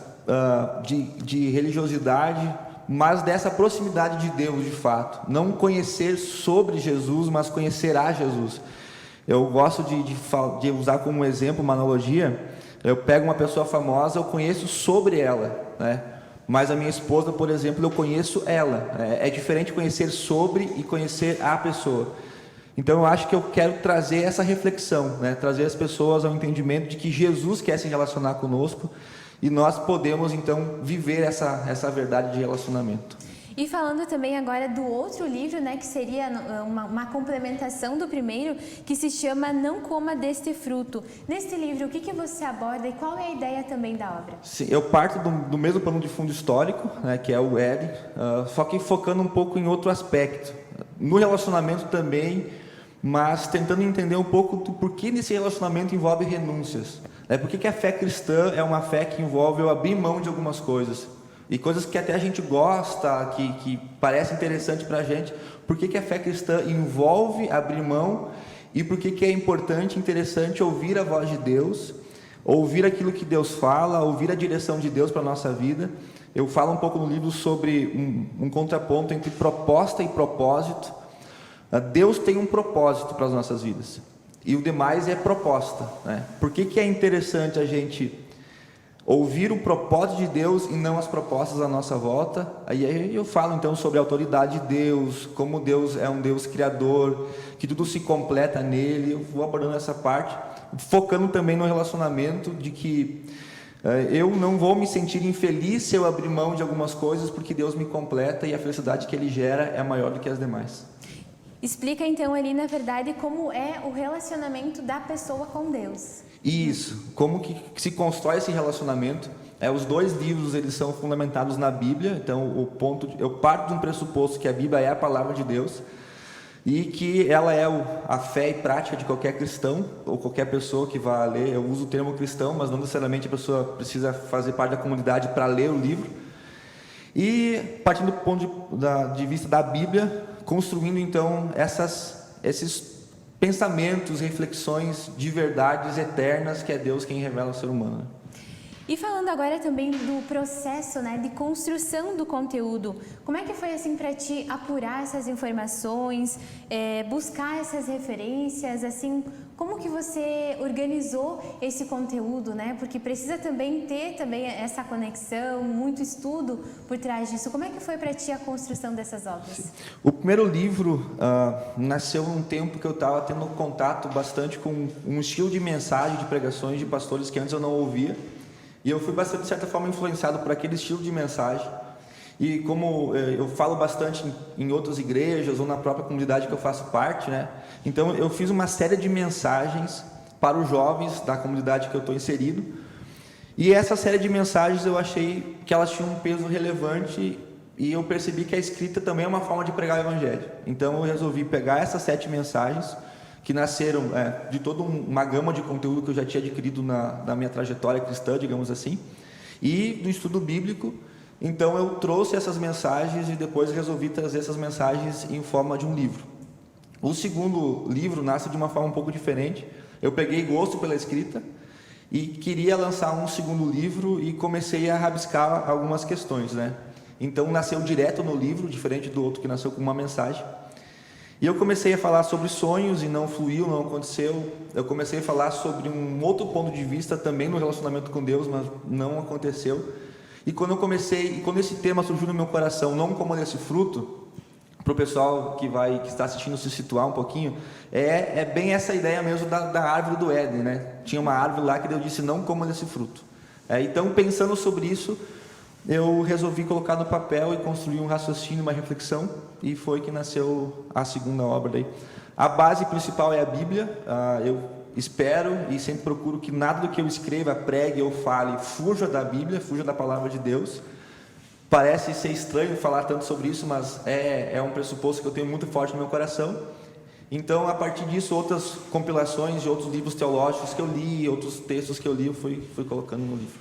de religiosidade, mas dessa proximidade de Deus, de fato. Não conhecer sobre Jesus, mas conhecer a Jesus. Eu gosto de usar como exemplo, uma analogia. Eu pego uma pessoa famosa, eu conheço sobre ela, né? Mas a minha esposa, por exemplo, eu conheço ela. É diferente conhecer sobre e conhecer a pessoa. Então eu acho que eu quero trazer essa reflexão, né? Trazer as pessoas ao entendimento de que Jesus quer se relacionar conosco e nós podemos então viver essa verdade de relacionamento. E falando também agora do outro livro, né, que seria uma complementação do primeiro, que se chama Não Coma Deste Fruto. Neste livro, o que você aborda e qual é a ideia também da obra? Sim, eu parto do mesmo pano de fundo histórico, né, que é o Éden, só que focando um pouco em outro aspecto. No relacionamento também, mas tentando entender um pouco do porquê nesse relacionamento envolve renúncias. Por que a fé cristã é uma fé que envolve eu abrir mão de algumas coisas? E coisas que até a gente gosta, que parece interessante para a gente. Por que a fé cristã envolve abrir mão? E por que é importante, interessante ouvir a voz de Deus, ouvir aquilo que Deus fala, ouvir a direção de Deus para a nossa vida? Eu falo um pouco no livro sobre um contraponto entre proposta e propósito. Deus tem um propósito para as nossas vidas. E o demais é proposta, né? Por que é interessante a gente ouvir o propósito de Deus e não as propostas à nossa volta? Aí eu falo então sobre a autoridade de Deus, como Deus é um Deus criador, que tudo se completa nele. Eu vou abordando essa parte, focando também no relacionamento, de que eu não vou me sentir infeliz se eu abrir mão de algumas coisas, porque Deus me completa e a felicidade que Ele gera é maior do que as demais. Explica então ali, na verdade, como é o relacionamento da pessoa com Deus. Isso, como que se constrói esse relacionamento. Os dois livros eles são fundamentados na Bíblia, então eu parto de um pressuposto que a Bíblia é a palavra de Deus e que ela é a fé e prática de qualquer cristão ou qualquer pessoa que vá ler. Eu uso o termo cristão, mas não necessariamente a pessoa precisa fazer parte da comunidade para ler o livro. E partindo do ponto de vista da Bíblia, construindo então esses pensamentos, reflexões de verdades eternas que é Deus quem revela ao ser humano. E falando agora também do processo, né, de construção do conteúdo, como é que foi assim para ti apurar essas informações, buscar essas referências, assim, como que você organizou esse conteúdo, né? Porque precisa também ter essa conexão, muito estudo por trás disso. Como é que foi para ti a construção dessas obras? Sim. O primeiro livro nasceu num tempo que eu estava tendo contato bastante com um estilo de mensagem, de pregações de pastores que antes eu não ouvia. E eu fui bastante, de certa forma, influenciado por aquele estilo de mensagem. E como eu falo bastante em outras igrejas ou na própria comunidade que eu faço parte, né? Então eu fiz uma série de mensagens para os jovens da comunidade que eu estou inserido. E essa série de mensagens eu achei que elas tinham um peso relevante e eu percebi que a escrita também é uma forma de pregar o evangelho. Então eu resolvi pegar essas 7 mensagens que nasceram de toda uma gama de conteúdo que eu já tinha adquirido na minha trajetória cristã, digamos assim, e do estudo bíblico. Então eu trouxe essas mensagens e depois resolvi trazer essas mensagens em forma de um livro. O segundo livro nasce de uma forma um pouco diferente. Eu peguei gosto pela escrita e queria lançar um segundo livro e comecei a rabiscar algumas questões, né? Então nasceu direto no livro, diferente do outro que nasceu com uma mensagem. E eu comecei a falar sobre sonhos e não fluiu, não aconteceu. Eu comecei a falar sobre um outro ponto de vista também no relacionamento com Deus, mas não aconteceu. E quando esse tema surgiu no meu coração, não como esse fruto, para o pessoal que está assistindo se situar um pouquinho, é bem essa ideia mesmo da árvore do Éden, né? Tinha uma árvore lá que Deus disse, não coma desse fruto. Então, pensando sobre isso, eu resolvi colocar no papel e construir um raciocínio, uma reflexão, e foi que nasceu a segunda obra daí. A base principal é a Bíblia. Eu espero e sempre procuro que nada do que eu escreva, pregue ou fale fuja da Bíblia, fuja da palavra de Deus. Parece ser estranho falar tanto sobre isso, mas é um pressuposto que eu tenho muito forte no meu coração. Então, a partir disso, outras compilações de outros livros teológicos que eu li, outros textos que eu li, eu fui colocando no livro.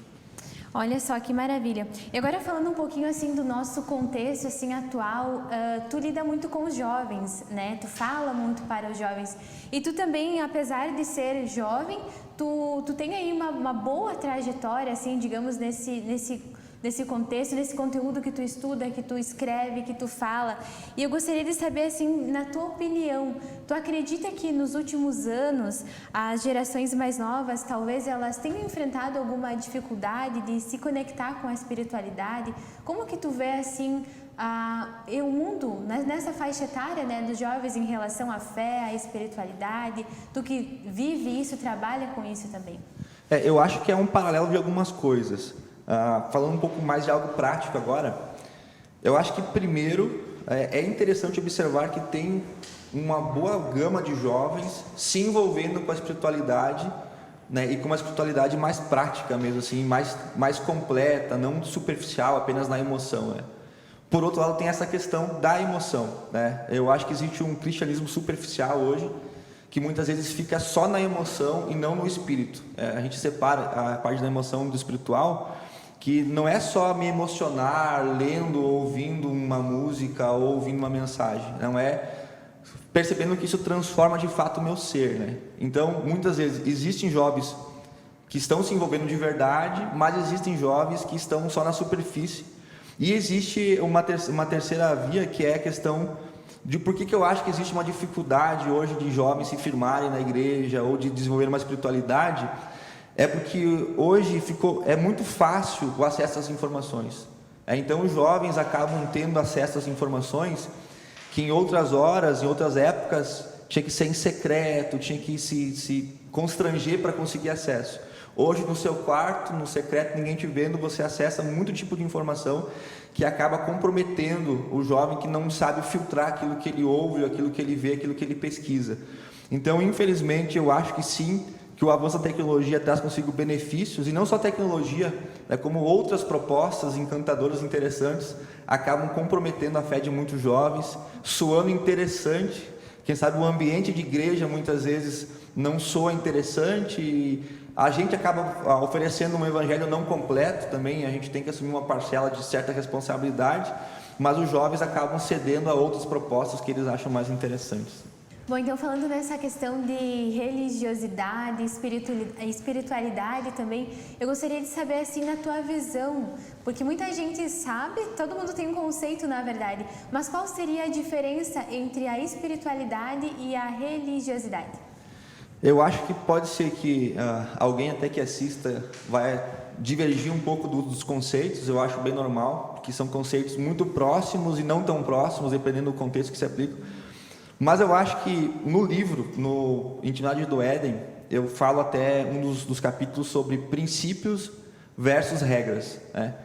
Olha só que maravilha. E agora falando um pouquinho assim do nosso contexto assim atual, tu lida muito com os jovens, né? Tu fala muito para os jovens. E tu também, apesar de ser jovem, tu tem aí uma boa trajetória, assim, digamos, nesse contexto, nesse conteúdo que tu estuda, que tu escreve, que tu fala. E eu gostaria de saber, assim, na tua opinião, tu acredita que nos últimos anos as gerações mais novas, talvez elas tenham enfrentado alguma dificuldade de se conectar com a espiritualidade? Como que tu vê, assim, o mundo nessa faixa etária, né, dos jovens em relação à fé, à espiritualidade? Tu que vive isso, trabalha com isso também. Eu acho que é um paralelo de algumas coisas. Falando um pouco mais de algo prático agora, eu acho que primeiro é interessante observar que tem uma boa gama de jovens se envolvendo com a espiritualidade, né, e com uma espiritualidade mais prática mesmo, assim, mais completa, não superficial, apenas na emoção, né? Por outro lado, tem essa questão da emoção, né? Eu acho que existe um cristianismo superficial hoje, que muitas vezes fica só na emoção e não no espírito. A gente separa a parte da emoção do espiritual, que não é só me emocionar lendo ou ouvindo uma música ou ouvindo uma mensagem, não é percebendo que isso transforma de fato o meu ser, né? Então, muitas vezes, existem jovens que estão se envolvendo de verdade, mas existem jovens que estão só na superfície. E existe uma terceira via, que é a questão de por que eu acho que existe uma dificuldade hoje de jovens se firmarem na igreja ou de desenvolver uma espiritualidade. É porque hoje é muito fácil o acesso às informações. Então os jovens acabam tendo acesso às informações que em outras horas, em outras épocas, tinha que ser em secreto, tinha que se constranger para conseguir acesso. Hoje no seu quarto, no secreto, ninguém te vendo, você acessa muito tipo de informação que acaba comprometendo o jovem que não sabe filtrar aquilo que ele ouve, aquilo que ele vê, aquilo que ele pesquisa. Então, infelizmente, eu acho que sim, que o avanço da tecnologia traz consigo benefícios, e não só tecnologia, né, como outras propostas encantadoras interessantes, acabam comprometendo a fé de muitos jovens, soando interessante. Quem sabe o ambiente de igreja muitas vezes não soa interessante, e a gente acaba oferecendo um evangelho não completo também, a gente tem que assumir uma parcela de certa responsabilidade, mas os jovens acabam cedendo a outras propostas que eles acham mais interessantes. Bom, então falando nessa questão de religiosidade, espiritualidade também, eu gostaria de saber assim na tua visão, porque muita gente sabe, todo mundo tem um conceito na verdade, mas qual seria a diferença entre a espiritualidade e a religiosidade? Eu acho que pode ser que alguém até que assista vai divergir um pouco dos conceitos, eu acho bem normal, que são conceitos muito próximos e não tão próximos, dependendo do contexto que se aplica. Mas eu acho que no livro, no Intimidade do Éden, eu falo até um dos capítulos sobre princípios versus regras, né?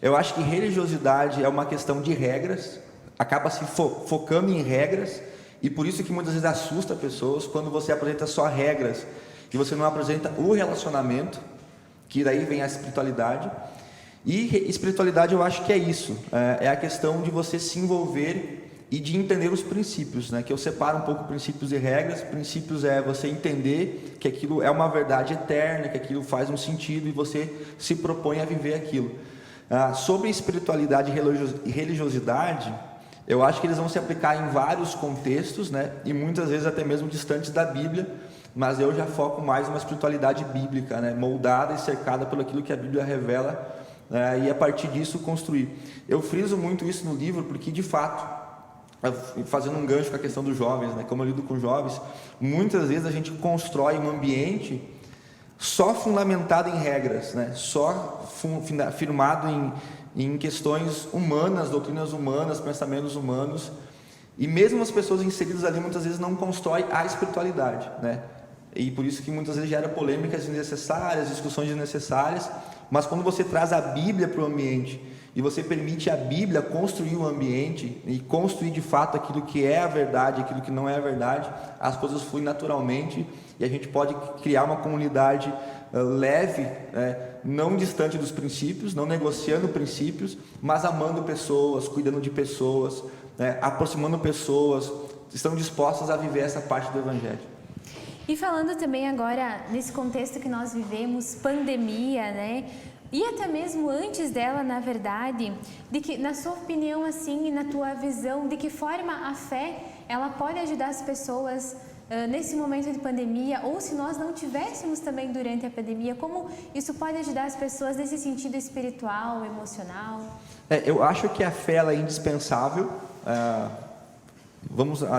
Eu acho que religiosidade é uma questão de regras, acaba se focando em regras, e por isso que muitas vezes assusta pessoas quando você apresenta só regras e você não apresenta o relacionamento, que daí vem a espiritualidade. E espiritualidade eu acho que é isso, é a questão de você se envolver e de entender os princípios, né? Que eu separo um pouco princípios e regras. Princípios é você entender que aquilo é uma verdade eterna, que aquilo faz um sentido e você se propõe a viver aquilo. Sobre espiritualidade e religiosidade, eu acho que eles vão se aplicar em vários contextos, né? E muitas vezes até mesmo distantes da Bíblia, mas eu já foco mais numa espiritualidade bíblica, né? Moldada e cercada pelo aquilo que a Bíblia revela, e a partir disso construir. Eu friso muito isso no livro porque, de fato, fazendo um gancho com a questão dos jovens, né? Como eu lido com jovens, muitas vezes a gente constrói um ambiente só fundamentado em regras, né? Só firmado em questões humanas, doutrinas humanas, pensamentos humanos, e mesmo as pessoas inseridas ali muitas vezes não constroem a espiritualidade, né? E por isso que muitas vezes gera polêmicas desnecessárias, discussões desnecessárias, mas quando você traz a Bíblia para o ambiente e você permite a Bíblia construir o ambiente e construir de fato aquilo que é a verdade, aquilo que não é a verdade, as coisas fluem naturalmente e a gente pode criar uma comunidade leve, não distante dos princípios, não negociando princípios, mas amando pessoas, cuidando de pessoas, aproximando pessoas, estão dispostas a viver essa parte do Evangelho. E falando também agora nesse contexto que nós vivemos, pandemia, né? E até mesmo antes dela, na verdade, de que, na sua opinião, assim, e na tua visão, de que forma a fé ela pode ajudar as pessoas nesse momento de pandemia, ou se nós não tivéssemos também durante a pandemia, como isso pode ajudar as pessoas nesse sentido espiritual, emocional? Eu acho que a fé ela é indispensável.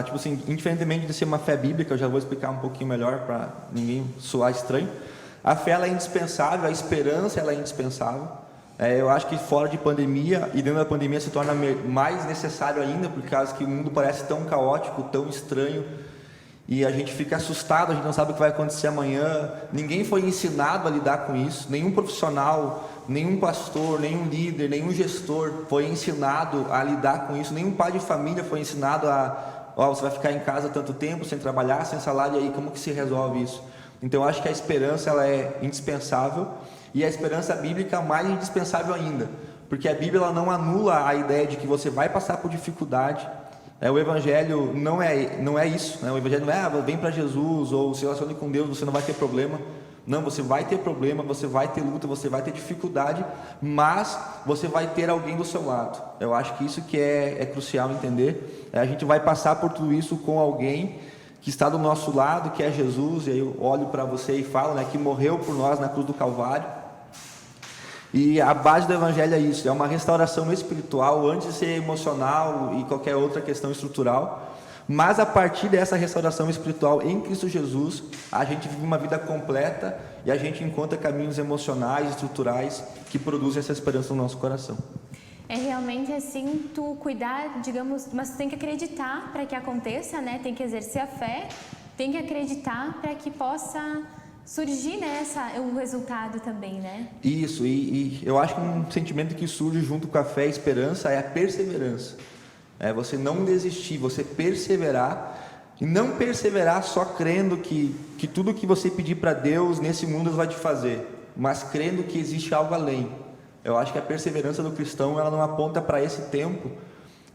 Tipo assim, indiferentemente de ser uma fé bíblica, eu já vou explicar um pouquinho melhor para ninguém soar estranho. A fé ela é indispensável, a esperança ela é indispensável. Eu acho que fora de pandemia e dentro da pandemia se torna mais necessário ainda, por causa que o mundo parece tão caótico, tão estranho, e a gente fica assustado, a gente não sabe o que vai acontecer amanhã. Ninguém foi ensinado a lidar com isso, nenhum profissional, nenhum pastor, nenhum líder, nenhum gestor foi ensinado a lidar com isso, nenhum pai de família foi ensinado você vai ficar em casa tanto tempo, sem trabalhar, sem salário, e aí como que se resolve isso? Então eu acho que a esperança ela é indispensável, e a esperança bíblica mais indispensável ainda, porque a Bíblia ela não anula a ideia de que você vai passar por dificuldade. O Evangelho não é isso, né? O Evangelho não é vem para Jesus ou se relacione com Deus, você não vai ter problema. Não, você vai ter problema, você vai ter luta, você vai ter dificuldade, mas você vai ter alguém do seu lado. Eu acho que isso que é crucial entender. A gente vai passar por tudo isso com alguém que está do nosso lado, que é Jesus, e aí eu olho para você e falo, né, que morreu por nós na cruz do Calvário. E a base do Evangelho é isso, é uma restauração espiritual antes de ser emocional e qualquer outra questão estrutural. Mas a partir dessa restauração espiritual em Cristo Jesus, a gente vive uma vida completa e a gente encontra caminhos emocionais, estruturais, que produzem essa esperança no nosso coração. É realmente assim, tu cuidar, digamos, mas tu tem que acreditar para que aconteça, né? Tem que exercer a fé, tem que acreditar para que possa surgir, né, o resultado também, né? Isso, e eu acho que um sentimento que surge junto com a fé e a esperança é a perseverança. É você não desistir, você perseverar, e não perseverar só crendo que tudo que você pedir para Deus nesse mundo vai te fazer, mas crendo que existe algo além. Eu acho que a perseverança do cristão ela não aponta para esse tempo.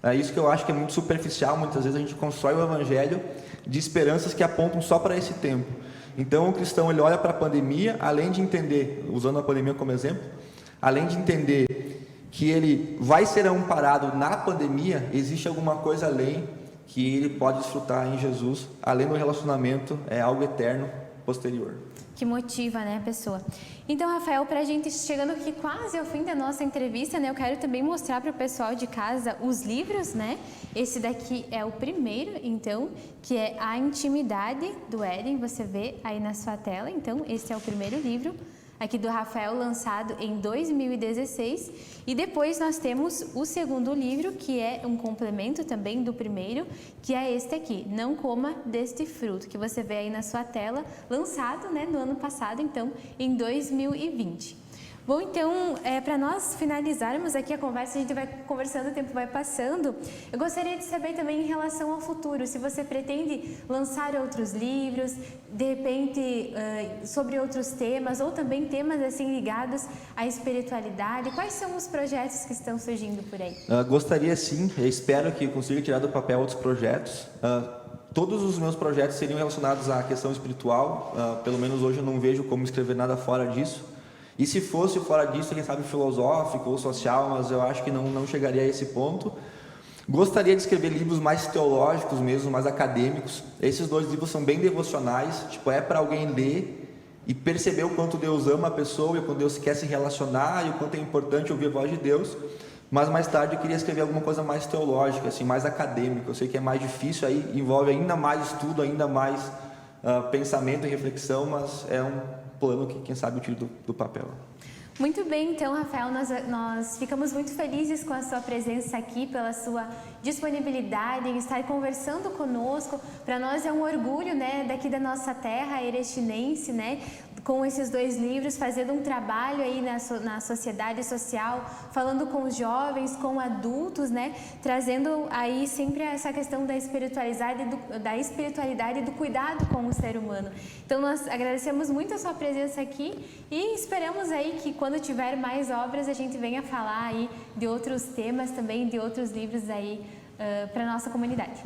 É isso que eu acho que é muito superficial. Muitas vezes a gente constrói o evangelho de esperanças que apontam só para esse tempo. Então o cristão ele olha para a pandemia, além de entender, usando a pandemia como exemplo, além de entender que ele vai ser amparado na pandemia, existe alguma coisa além que ele pode desfrutar em Jesus, além do relacionamento, é algo eterno posterior. Que motiva, né, a pessoa. Então, Rafael, para a gente chegando aqui quase ao fim da nossa entrevista, né, eu quero também mostrar para o pessoal de casa os livros, né? Esse daqui é o primeiro, então, que é A Intimidade, do Éden, você vê aí na sua tela. Então, esse é o primeiro livro aqui do Rafael, lançado em 2016, e depois nós temos o segundo livro, que é um complemento também do primeiro, que é este aqui, Não Coma Deste Fruto, que você vê aí na sua tela, lançado, né, no ano passado, então, em 2020. Bom, então, para nós finalizarmos aqui a conversa, a gente vai conversando, o tempo vai passando. Eu gostaria de saber também em relação ao futuro, se você pretende lançar outros livros, de repente sobre outros temas, ou também temas assim ligados à espiritualidade. Quais são os projetos que estão surgindo por aí? Gostaria sim, eu espero que consiga tirar do papel outros projetos. Todos os meus projetos seriam relacionados à questão espiritual, pelo menos hoje eu não vejo como escrever nada fora disso. E se fosse fora disso, quem sabe filosófico ou social, mas eu acho que não chegaria a esse ponto. Gostaria de escrever livros mais teológicos mesmo, mais acadêmicos. Esses dois livros são bem devocionais, para alguém ler e perceber o quanto Deus ama a pessoa e o quanto Deus quer se relacionar e o quanto é importante ouvir a voz de Deus. Mas mais tarde eu queria escrever alguma coisa mais teológica, assim, mais acadêmica. Eu sei que é mais difícil, aí envolve ainda mais estudo, ainda mais pensamento e reflexão, mas é um plano que, quem sabe, eu tiro do papel. Muito bem, então, Rafael, nós ficamos muito felizes com a sua presença aqui, pela sua disponibilidade em estar conversando conosco. Para nós é um orgulho, né, daqui da nossa terra erechinense, né, com esses 2 livros, fazendo um trabalho aí na sociedade social, falando com os jovens, com adultos, né? Trazendo aí sempre essa questão da espiritualidade e do cuidado com o ser humano. Então nós agradecemos muito a sua presença aqui e esperamos aí que quando tiver mais obras a gente venha falar aí de outros temas também, de outros livros aí para a nossa comunidade.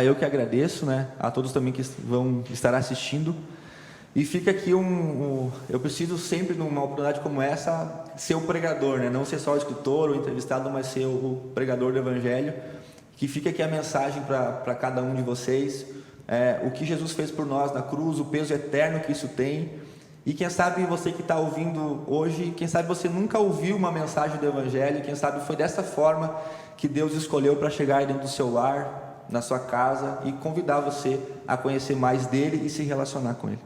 Eu que agradeço, né, a todos também que vão estar assistindo. E fica aqui eu preciso sempre, numa oportunidade como essa, ser o pregador, né? Não ser só o escritor ou entrevistado, mas ser o pregador do Evangelho. Que fica aqui a mensagem para cada um de vocês, o que Jesus fez por nós na cruz, o peso eterno que isso tem. E quem sabe você que está ouvindo hoje, quem sabe você nunca ouviu uma mensagem do Evangelho, quem sabe foi dessa forma que Deus escolheu para chegar dentro do seu lar, na sua casa, e convidar você a conhecer mais dele e se relacionar com ele.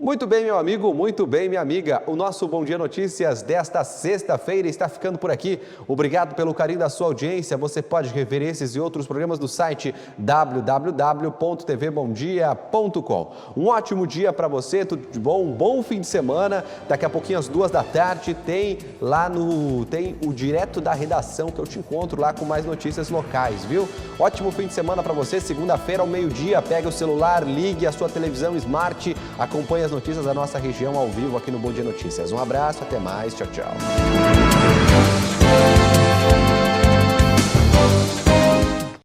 Muito bem, meu amigo, muito bem, minha amiga. O nosso Bom Dia Notícias desta sexta-feira está ficando por aqui. Obrigado pelo carinho da sua audiência. Você pode rever esses e outros programas do site www.tvbomdia.com. Um ótimo dia para você, tudo de bom, um bom fim de semana. Daqui a pouquinho, às 14h, tem o Direto da Redação, que eu te encontro lá com mais notícias locais, viu? Ótimo fim de semana para você. Segunda-feira, ao meio-dia, pega o celular, ligue a sua televisão Smart, acompanhe as notícias da nossa região ao vivo aqui no Bom Dia Notícias. Um abraço, até mais, tchau, tchau.